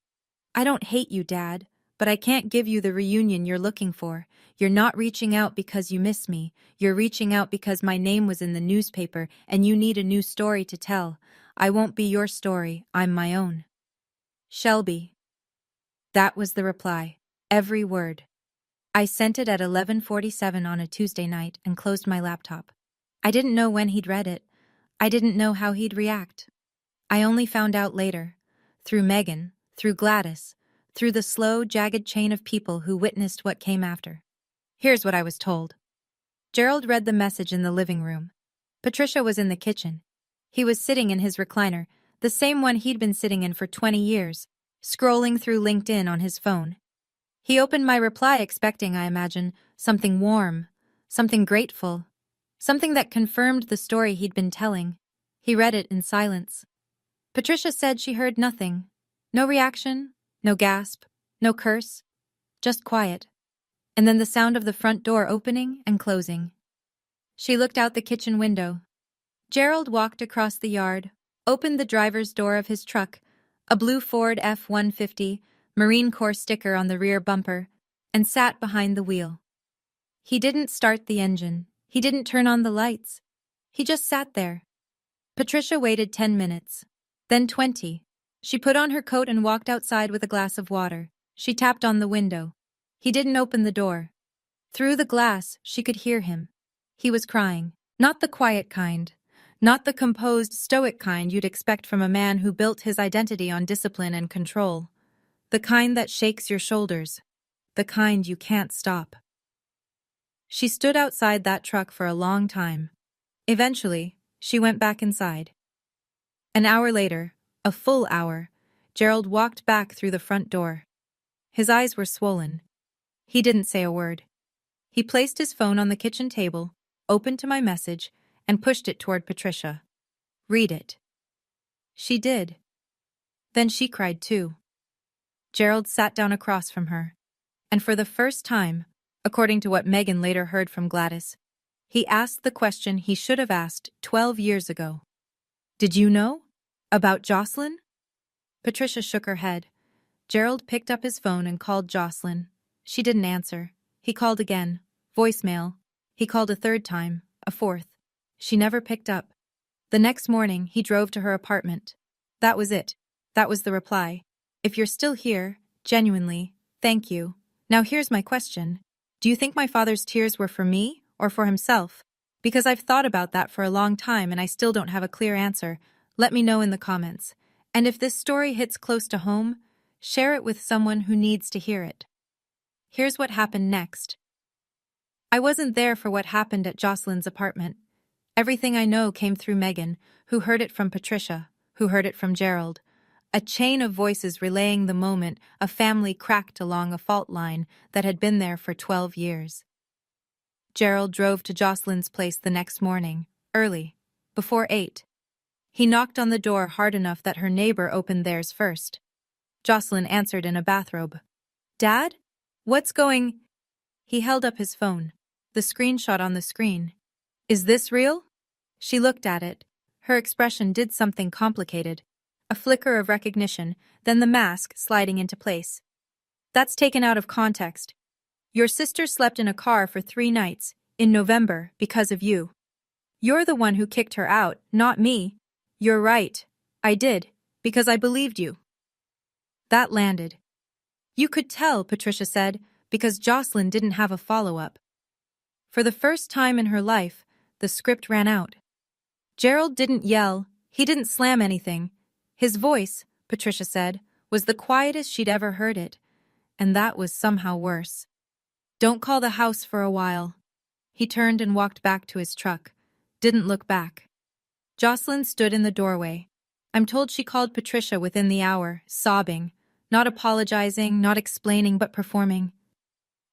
I don't hate you, Dad, but I can't give you the reunion you're looking for. You're not reaching out because you miss me. You're reaching out because my name was in the newspaper and you need a new story to tell. I won't be your story, I'm my own. Shelby. That was the reply. Every word. I sent it at 11:47 on a Tuesday night and closed my laptop. I didn't know when he'd read it. I didn't know how he'd react. I only found out later. Through Megan, through Gladys, through the slow, jagged chain of people who witnessed what came after. Here's what I was told. Gerald read the message in the living room. Patricia was in the kitchen. He was sitting in his recliner, the same one he'd been sitting in for 20 years, scrolling through LinkedIn on his phone. He opened my reply expecting, I imagine, something warm, something grateful, something that confirmed the story he'd been telling. He read it in silence. Patricia said she heard nothing. No reaction, no gasp, no curse, just quiet. And then the sound of the front door opening and closing. She looked out the kitchen window. Gerald walked across the yard, opened the driver's door of his truck, a blue Ford F-150, Marine Corps sticker on the rear bumper, and sat behind the wheel. He didn't start the engine. He didn't turn on the lights. He just sat there. Patricia waited 10 minutes, then 20. She put on her coat and walked outside with a glass of water. She tapped on the window. He didn't open the door. Through the glass, she could hear him. He was crying. Not the quiet kind. Not the composed, stoic kind you'd expect from a man who built his identity on discipline and control. The kind that shakes your shoulders. The kind you can't stop. She stood outside that truck for a long time. Eventually, she went back inside. An hour later, a full hour, Gerald walked back through the front door. His eyes were swollen. He didn't say a word. He placed his phone on the kitchen table, opened to my message, and pushed it toward Patricia. Read it. She did. Then she cried too. Gerald sat down across from her, and for the first time, according to what Megan later heard from Gladys, he asked the question he should have asked 12 years ago. Did you know? About Jocelyn? Patricia shook her head. Gerald picked up his phone and called Jocelyn. She didn't answer. He called again. Voicemail. He called a third time, a fourth. She never picked up. The next morning, he drove to her apartment. That was it. That was the reply. If you're still here, genuinely, thank you. Now here's my question. Do you think my father's tears were for me or for himself? Because I've thought about that for a long time and I still don't have a clear answer. Let me know in the comments. And if this story hits close to home, share it with someone who needs to hear it. Here's what happened next. I wasn't there for what happened at Jocelyn's apartment. Everything I know came through Megan, who heard it from Patricia, who heard it from Gerald. A chain of voices relaying the moment a family cracked along a fault line that had been there for 12 years. Gerald drove to Jocelyn's place the next morning, early, before 8. He knocked on the door hard enough that her neighbor opened theirs first. Jocelyn answered in a bathrobe. Dad? What's going? He held up his phone, the screenshot on the screen. Is this real? She looked at it. Her expression did something complicated. A flicker of recognition, then the mask sliding into place. That's taken out of context. Your sister slept in a car for 3 nights, in November, because of you. You're the one who kicked her out, not me. You're right. I did, because I believed you. That landed. You could tell, Patricia said, because Jocelyn didn't have a follow-up. For the first time in her life, the script ran out. Gerald didn't yell, he didn't slam anything. His voice, Patricia said, was the quietest she'd ever heard it, and that was somehow worse. Don't call the house for a while. He turned and walked back to his truck, didn't look back. Jocelyn stood in the doorway. I'm told she called Patricia within the hour, sobbing, not apologizing, not explaining, but performing.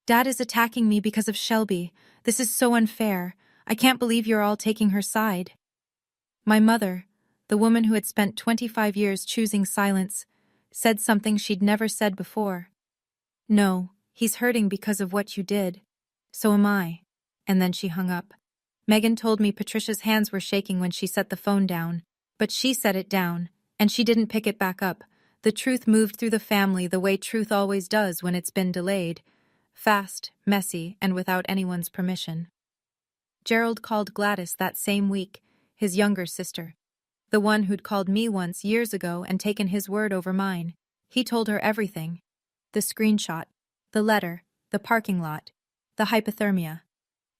Dad is attacking me because of Shelby. This is so unfair. I can't believe you're all taking her side. My mother, the woman who had spent 25 years choosing silence, said something she'd never said before. No, He's hurting because of what you did. So am I. And then she hung up. Megan told me Patricia's hands were shaking when she set the phone down, but she set it down, and she didn't pick it back up. The truth moved through the family the way truth always does when it's been delayed. Fast, messy, and without anyone's permission. Gerald called Gladys that same week, his younger sister. The one who'd called me once years ago and taken his word over mine. He told her everything. The screenshot, the letter, the parking lot, the hypothermia.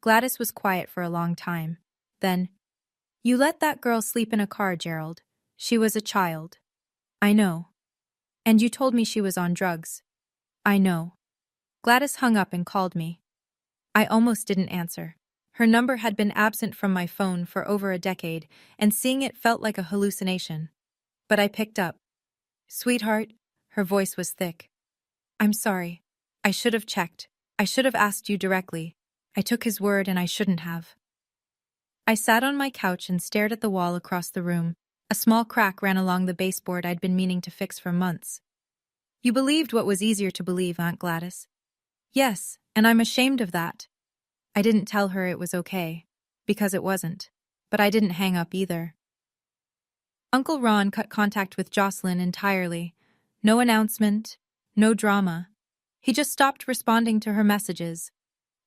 Gladys was quiet for a long time. Then, "You let that girl sleep in a car, Gerald. She was a child." "I know." "And you told me she was on drugs." "I know." Gladys hung up and called me. I almost didn't answer. Her number had been absent from my phone for over a decade, and seeing it felt like a hallucination. But I picked up. "Sweetheart," her voice was thick. "I'm sorry. I should have checked. I should have asked you directly. I took his word and I shouldn't have." I sat on my couch and stared at the wall across the room. A small crack ran along the baseboard I'd been meaning to fix for months. "You believed what was easier to believe, Aunt Gladys." "Yes, and I'm ashamed of that." I didn't tell her it was okay, because it wasn't. But I didn't hang up either. Uncle Ron cut contact with Jocelyn entirely. No announcement, no drama. He just stopped responding to her messages.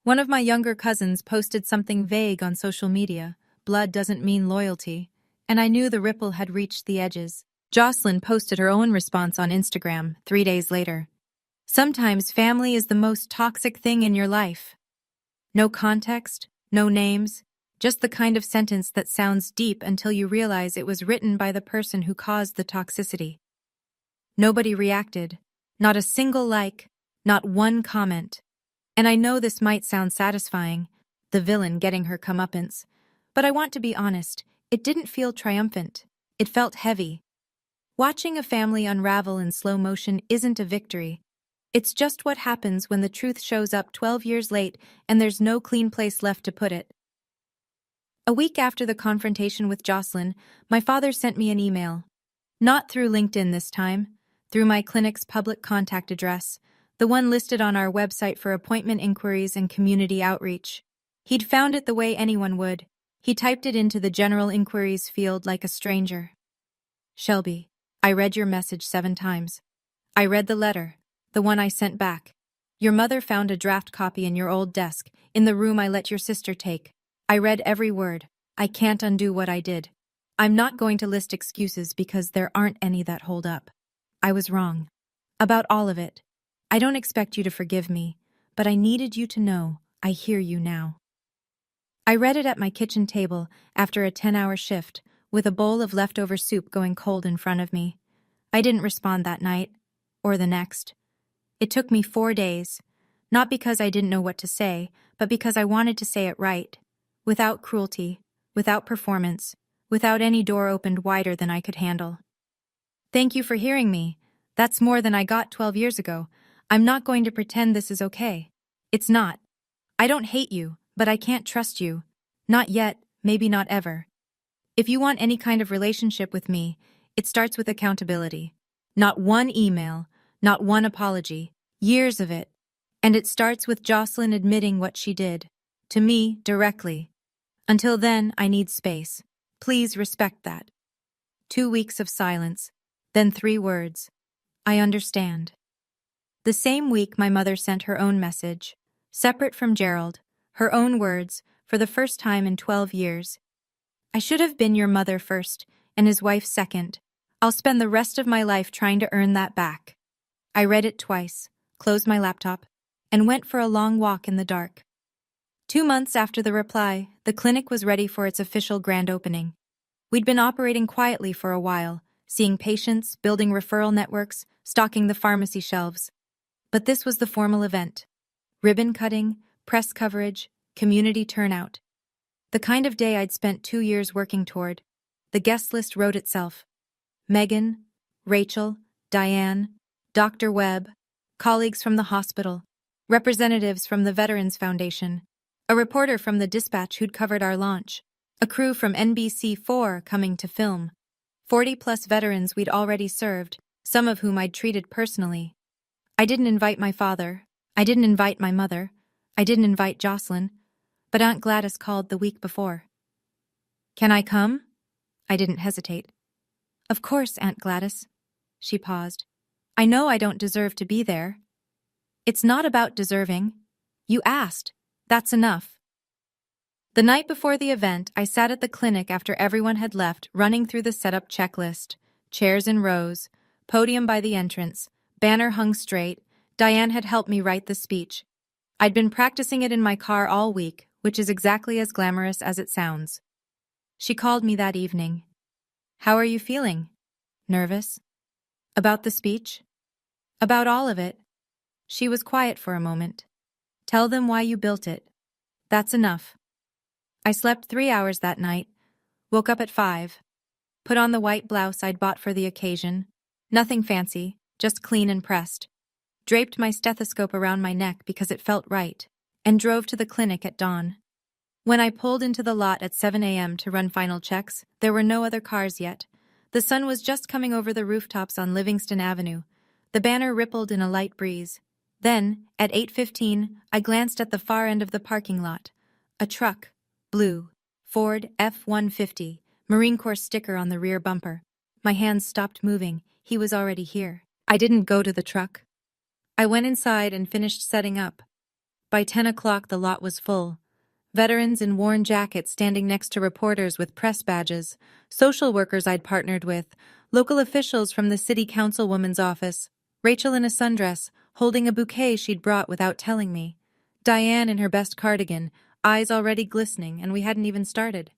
One of my younger cousins posted something vague on social media. Blood doesn't mean loyalty. And I knew the ripple had reached the edges. Jocelyn posted her own response on Instagram 3 days later. "Sometimes family is the most toxic thing in your life." No context, no names, just the kind of sentence that sounds deep until you realize it was written by the person who caused the toxicity. Nobody reacted, not a single like, not one comment. And I know this might sound satisfying, the villain getting her comeuppance, but I want to be honest, it didn't feel triumphant. It felt heavy. Watching a family unravel in slow motion isn't a victory. It's just what happens when the truth shows up 12 years late and there's no clean place left to put it. A week after the confrontation with Jocelyn, my father sent me an email. Not through LinkedIn this time, through my clinic's public contact address, the one listed on our website for appointment inquiries and community outreach. He'd found it the way anyone would. He typed it into the general inquiries field like a stranger. "Shelby, I read your message 7 times. I read the letter. The one I sent back. Your mother found a draft copy in your old desk, in the room I let your sister take. I read every word. I can't undo what I did. I'm not going to list excuses because there aren't any that hold up. I was wrong. About all of it. I don't expect you to forgive me, but I needed you to know I hear you now." I read it at my kitchen table after a 10-hour shift, with a bowl of leftover soup going cold in front of me. I didn't respond that night, or the next. It took me 4 days, not because I didn't know what to say, but because I wanted to say it right, without cruelty, without performance, without any door opened wider than I could handle. "Thank you for hearing me. That's more than I got 12 years ago. I'm not going to pretend this is okay. It's not. I don't hate you, but I can't trust you. Not yet, maybe not ever. If you want any kind of relationship with me, it starts with accountability. Not one email, not one apology, years of it. And it starts with Jocelyn admitting what she did. To me, directly. Until then, I need space. Please respect that." 2 weeks of silence, then 3 words. "I understand." The same week, my mother sent her own message. Separate from Gerald, her own words, for the first time in 12 years. "I should have been your mother first, and his wife second. I'll spend the rest of my life trying to earn that back." I read it twice, closed my laptop, and went for a long walk in the dark. 2 months after the reply, the clinic was ready for its official grand opening. We'd been operating quietly for a while, seeing patients, building referral networks, stocking the pharmacy shelves. But this was the formal event. Ribbon cutting, press coverage, community turnout. The kind of day I'd spent 2 years working toward. The guest list wrote itself. Megan, Rachel, Diane, Dr. Webb, colleagues from the hospital, representatives from the Veterans Foundation, a reporter from the Dispatch who'd covered our launch, a crew from NBC4 coming to film, 40-plus veterans we'd already served, some of whom I'd treated personally. I didn't invite my father. I didn't invite my mother. I didn't invite Jocelyn. But Aunt Gladys called the week before. Can I come? I didn't hesitate. Of course, Aunt Gladys. She paused. I know I don't deserve to be there. It's not about deserving. You asked. That's enough. The night before the event, I sat at the clinic after everyone had left, running through the setup checklist. Chairs in rows, podium by the entrance, banner hung straight. Diane had helped me write the speech. I'd been practicing it in my car all week, which is exactly as glamorous as it sounds. She called me that evening. How are you feeling? Nervous? About the speech? About all of it. She was quiet for a moment. Tell them why you built it. That's enough. I slept 3 hours that night, woke up at 5, put on the white blouse I'd bought for the occasion, nothing fancy, just clean and pressed, draped my stethoscope around my neck because it felt right, and drove to the clinic at dawn. When I pulled into the lot at 7 a.m. to run final checks, there were no other cars yet. The sun was just coming over the rooftops on Livingston Avenue. The banner rippled in a light breeze. Then, at 8:15, I glanced at the far end of the parking lot. A truck, blue, Ford F-150, Marine Corps sticker on the rear bumper. My hands stopped moving. He was already here. I didn't go to the truck. I went inside and finished setting up. By 10 o'clock, the lot was full. Veterans in worn jackets standing next to reporters with press badges, social workers I'd partnered with, local officials from the city councilwoman's office, Rachel in a sundress, holding a bouquet she'd brought without telling me, Diane in her best cardigan, eyes already glistening, and we hadn't even started.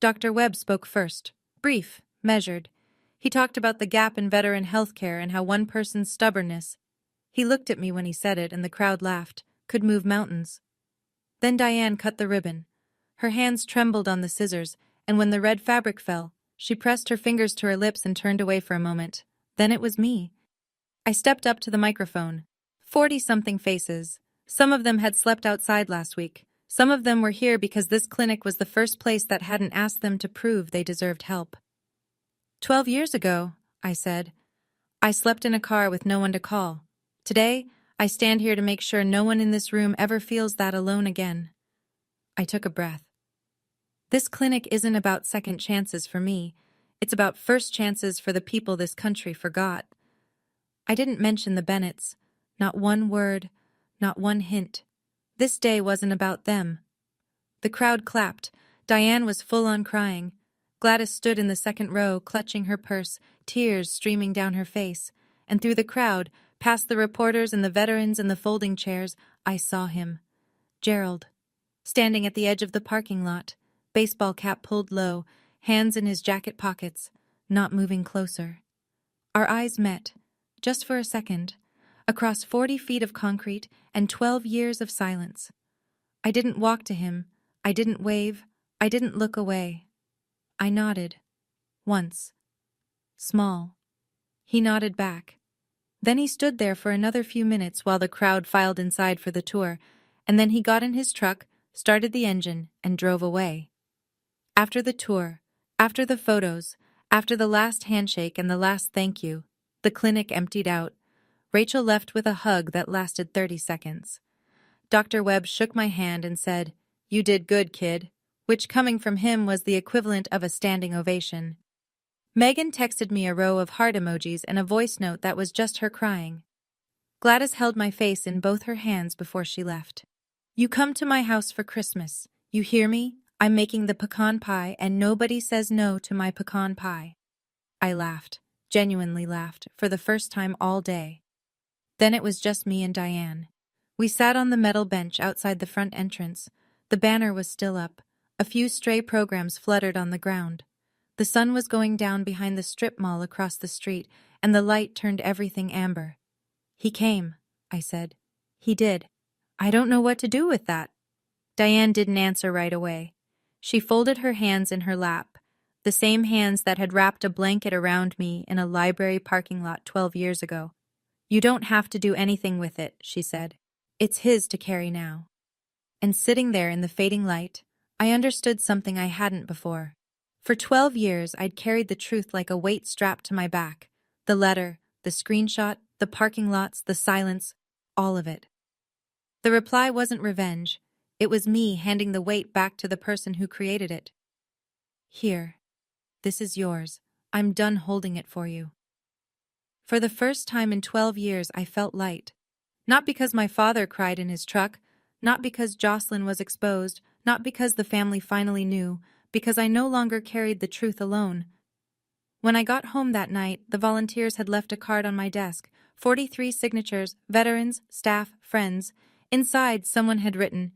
Dr. Webb spoke first, brief, measured. He talked about the gap in veteran health care and how one person's stubbornness, he looked at me when he said it and the crowd laughed, could move mountains. Then Diane cut the ribbon. Her hands trembled on the scissors, and when the red fabric fell, she pressed her fingers to her lips and turned away for a moment. Then it was me. I stepped up to the microphone. 40-something faces. Some of them had slept outside last week. Some of them were here because this clinic was the first place that hadn't asked them to prove they deserved help. 12 years ago, I said, I slept in a car with no one to call. Today, I stand here to make sure no one in this room ever feels that alone again. I took a breath. This clinic isn't about second chances for me. It's about first chances for the people this country forgot. I didn't mention the Bennetts. Not one word, not one hint. This day wasn't about them. The crowd clapped. Diane was full on crying. Gladys stood in the second row, clutching her purse, tears streaming down her face. And through the crowd, past the reporters and the veterans and the folding chairs, I saw him. Gerald. Standing at the edge of the parking lot, baseball cap pulled low, hands in his jacket pockets, not moving closer. Our eyes met, just for a second, across 40 feet of concrete and 12 years of silence. I didn't walk to him. I didn't wave. I didn't look away. I nodded. Once. Small. He nodded back. Then he stood there for another few minutes while the crowd filed inside for the tour, and then he got in his truck, started the engine, and drove away. After the tour, after the photos, after the last handshake and the last thank you, the clinic emptied out. Rachel left with a hug that lasted 30 seconds. Dr. Webb shook my hand and said, "You did good, kid," which coming from him was the equivalent of a standing ovation. Megan texted me a row of heart emojis and a voice note that was just her crying. Gladys held my face in both her hands before she left. "You come to my house for Christmas. You hear me? I'm making the pecan pie and nobody says no to my pecan pie." I laughed, genuinely laughed, for the first time all day. Then it was just me and Diane. We sat on the metal bench outside the front entrance. The banner was still up. A few stray programs fluttered on the ground. The sun was going down behind the strip mall across the street, and the light turned everything amber. "He came," I said. "He did. I don't know what to do with that." Diane didn't answer right away. She folded her hands in her lap, the same hands that had wrapped a blanket around me in a library parking lot 12 years ago. "You don't have to do anything with it," she said. "It's his to carry now." And sitting there in the fading light, I understood something I hadn't before. For 12 years, I'd carried the truth like a weight strapped to my back. The letter, the screenshot, the parking lots, the silence, all of it. The reply wasn't revenge. It was me handing the weight back to the person who created it. Here. This is yours. I'm done holding it for you. For the first time in 12 years, I felt light. Not because my father cried in his truck, not because Jocelyn was exposed, not because the family finally knew, because I no longer carried the truth alone. When I got home that night, the volunteers had left a card on my desk, 43 signatures, veterans, staff, friends. Inside, someone had written,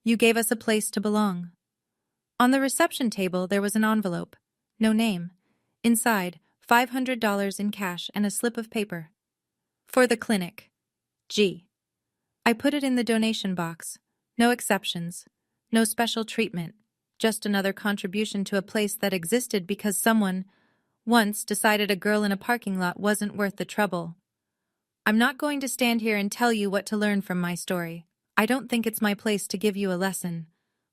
"You gave us a place to belong." On the reception table, there was an envelope. No name. Inside, $500 in cash and a slip of paper. For the clinic. G. I put it in the donation box. No exceptions. No special treatment. Just another contribution to a place that existed because someone, once, decided a girl in a parking lot wasn't worth the trouble. I'm not going to stand here and tell you what to learn from my story. I don't think it's my place to give you a lesson.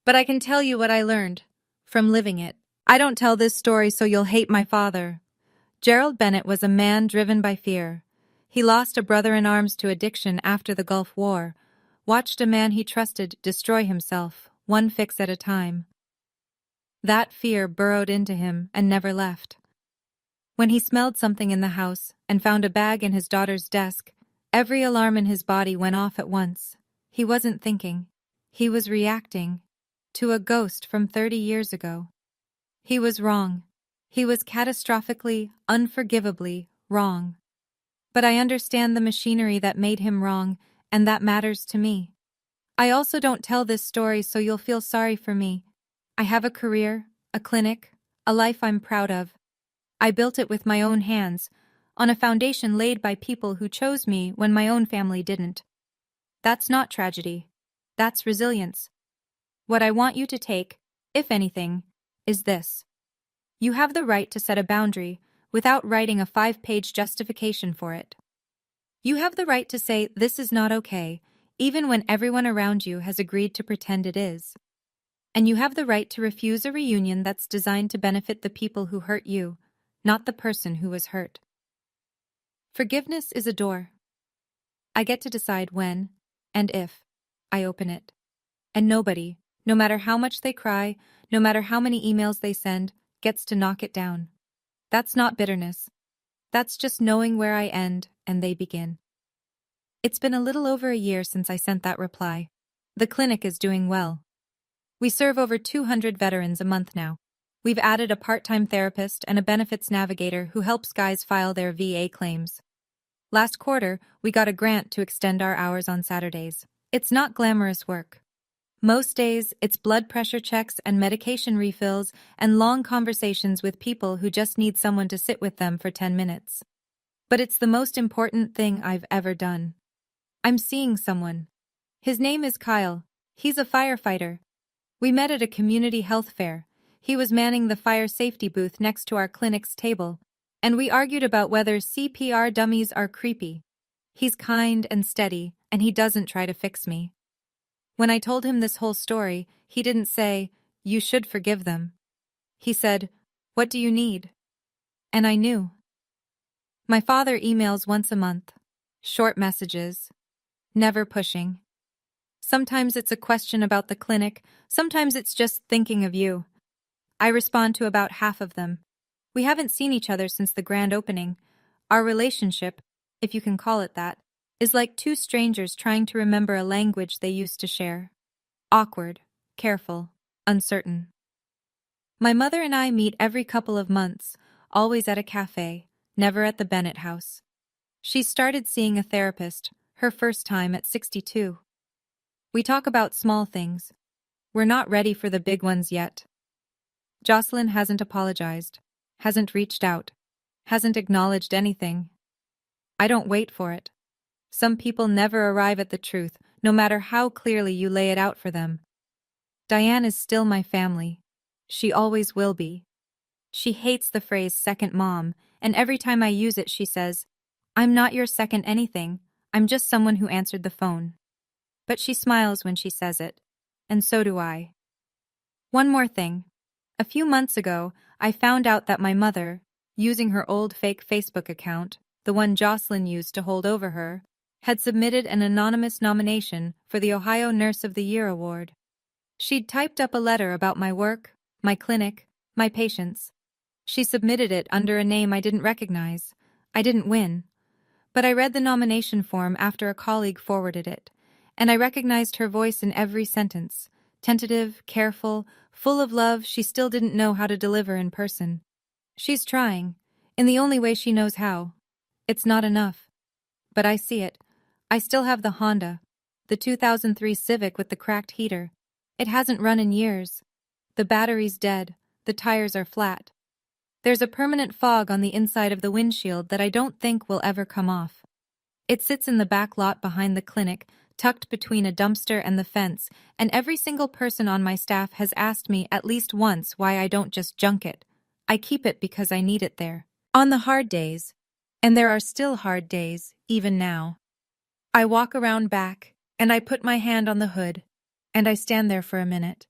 But I can tell you what I learned from living it. I don't tell this story so you'll hate my father. Gerald Bennett was a man driven by fear. He lost a brother-in-arms to addiction after the Gulf War, watched a man he trusted destroy himself, one fix at a time. That fear burrowed into him and never left. When he smelled something in the house and found a bag in his daughter's desk, every alarm in his body went off at once. He wasn't thinking. He was reacting to a ghost from 30 years ago. He was wrong. He was catastrophically, unforgivably wrong. But I understand the machinery that made him wrong, and that matters to me. I also don't tell this story so you'll feel sorry for me. I have a career, a clinic, a life I'm proud of. I built it with my own hands, on a foundation laid by people who chose me when my own family didn't. That's not tragedy. That's resilience. What I want you to take, if anything, is this. You have the right to set a boundary without writing a 5-page justification for it. You have the right to say this is not okay, even when everyone around you has agreed to pretend it is. And you have the right to refuse a reunion that's designed to benefit the people who hurt you, not the person who was hurt. Forgiveness is a door. I get to decide when, and if, I open it. And nobody, no matter how much they cry, no matter how many emails they send, gets to knock it down. That's not bitterness. That's just knowing where I end and they begin. It's been a little over a year since I sent that reply. The clinic is doing well. We serve over 200 veterans a month now. We've added a part-time therapist and a benefits navigator who helps guys file their VA claims. Last quarter, we got a grant to extend our hours on Saturdays. It's not glamorous work. Most days, it's blood pressure checks and medication refills and long conversations with people who just need someone to sit with them for 10 minutes. But it's the most important thing I've ever done. I'm seeing someone. His name is Kyle. He's a firefighter. We met at a community health fair. He was manning the fire safety booth next to our clinic's table, and we argued about whether CPR dummies are creepy. He's kind and steady, and he doesn't try to fix me. When I told him this whole story, he didn't say, "You should forgive them." He said, "What do you need?" And I knew. My father emails once a month. Short messages. Never pushing. Sometimes it's a question about the clinic, sometimes it's just thinking of you. I respond to about half of them. We haven't seen each other since the grand opening. Our relationship, if you can call it that, is like two strangers trying to remember a language they used to share. Awkward, careful, uncertain. My mother and I meet every couple of months, always at a cafe, never at the Bennett house. She started seeing a therapist, her first time at 62. We talk about small things. We're not ready for the big ones yet. Jocelyn hasn't apologized, hasn't reached out, hasn't acknowledged anything. I don't wait for it. Some people never arrive at the truth, no matter how clearly you lay it out for them. Diane is still my family. She always will be. She hates the phrase second mom, and every time I use it she says, "I'm not your second anything, I'm just someone who answered the phone." But she smiles when she says it, and so do I. One more thing. A few months ago, I found out that my mother, using her old fake Facebook account, the one Jocelyn used to hold over her, had submitted an anonymous nomination for the Ohio Nurse of the Year award. She'd typed up a letter about my work, my clinic, my patients. She submitted it under a name I didn't recognize. I didn't win. But I read the nomination form after a colleague forwarded it, and I recognized her voice in every sentence. Tentative, careful, full of love she still didn't know how to deliver in person. She's trying, in the only way she knows how. It's not enough. But I see it. I still have the Honda, the 2003 Civic with the cracked heater. It hasn't run in years. The battery's dead. The tires are flat. There's a permanent fog on the inside of the windshield that I don't think will ever come off. It sits in the back lot behind the clinic, tucked between a dumpster and the fence, and every single person on my staff has asked me at least once why I don't just junk it. I keep it because I need it there. On the hard days, and there are still hard days, even now. I walk around back, and I put my hand on the hood, and I stand there for a minute.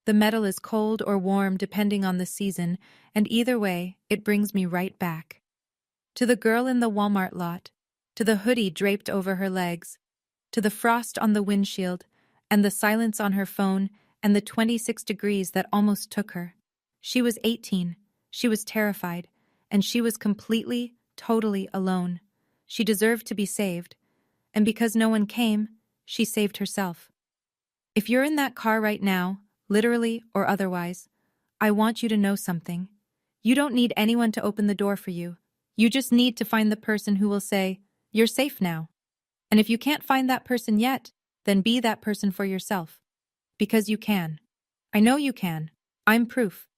The metal is cold or warm depending on the season, and either way, it brings me right back. To the girl in the Walmart lot, to the hoodie draped over her legs, to the frost on the windshield, and the silence on her phone, and the 26 degrees that almost took her. She was 18, she was terrified, and she was completely, totally alone. She deserved to be saved, and because no one came, she saved herself. If you're in that car right now, literally or otherwise, I want you to know something. You don't need anyone to open the door for you. You just need to find the person who will say, "You're safe now." And if you can't find that person yet, then be that person for yourself. Because you can. I know you can. I'm proof.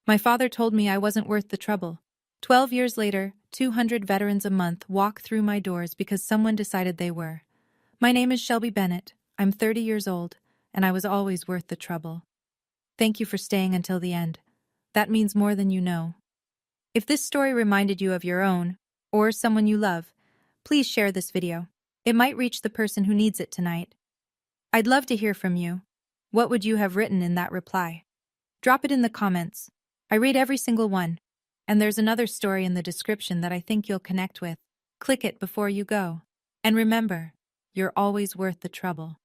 My father told me I wasn't worth the trouble. 12 years later, 200 veterans a month walk through my doors because someone decided they were. My name is Shelby Bennett. I'm 30 years old, and I was always worth the trouble. Thank you for staying until the end. That means more than you know. If this story reminded you of your own, or someone you love, please share this video. It might reach the person who needs it tonight. I'd love to hear from you. What would you have written in that reply? Drop it in the comments. I read every single one. And there's another story in the description that I think you'll connect with. Click it before you go. And remember, you're always worth the trouble.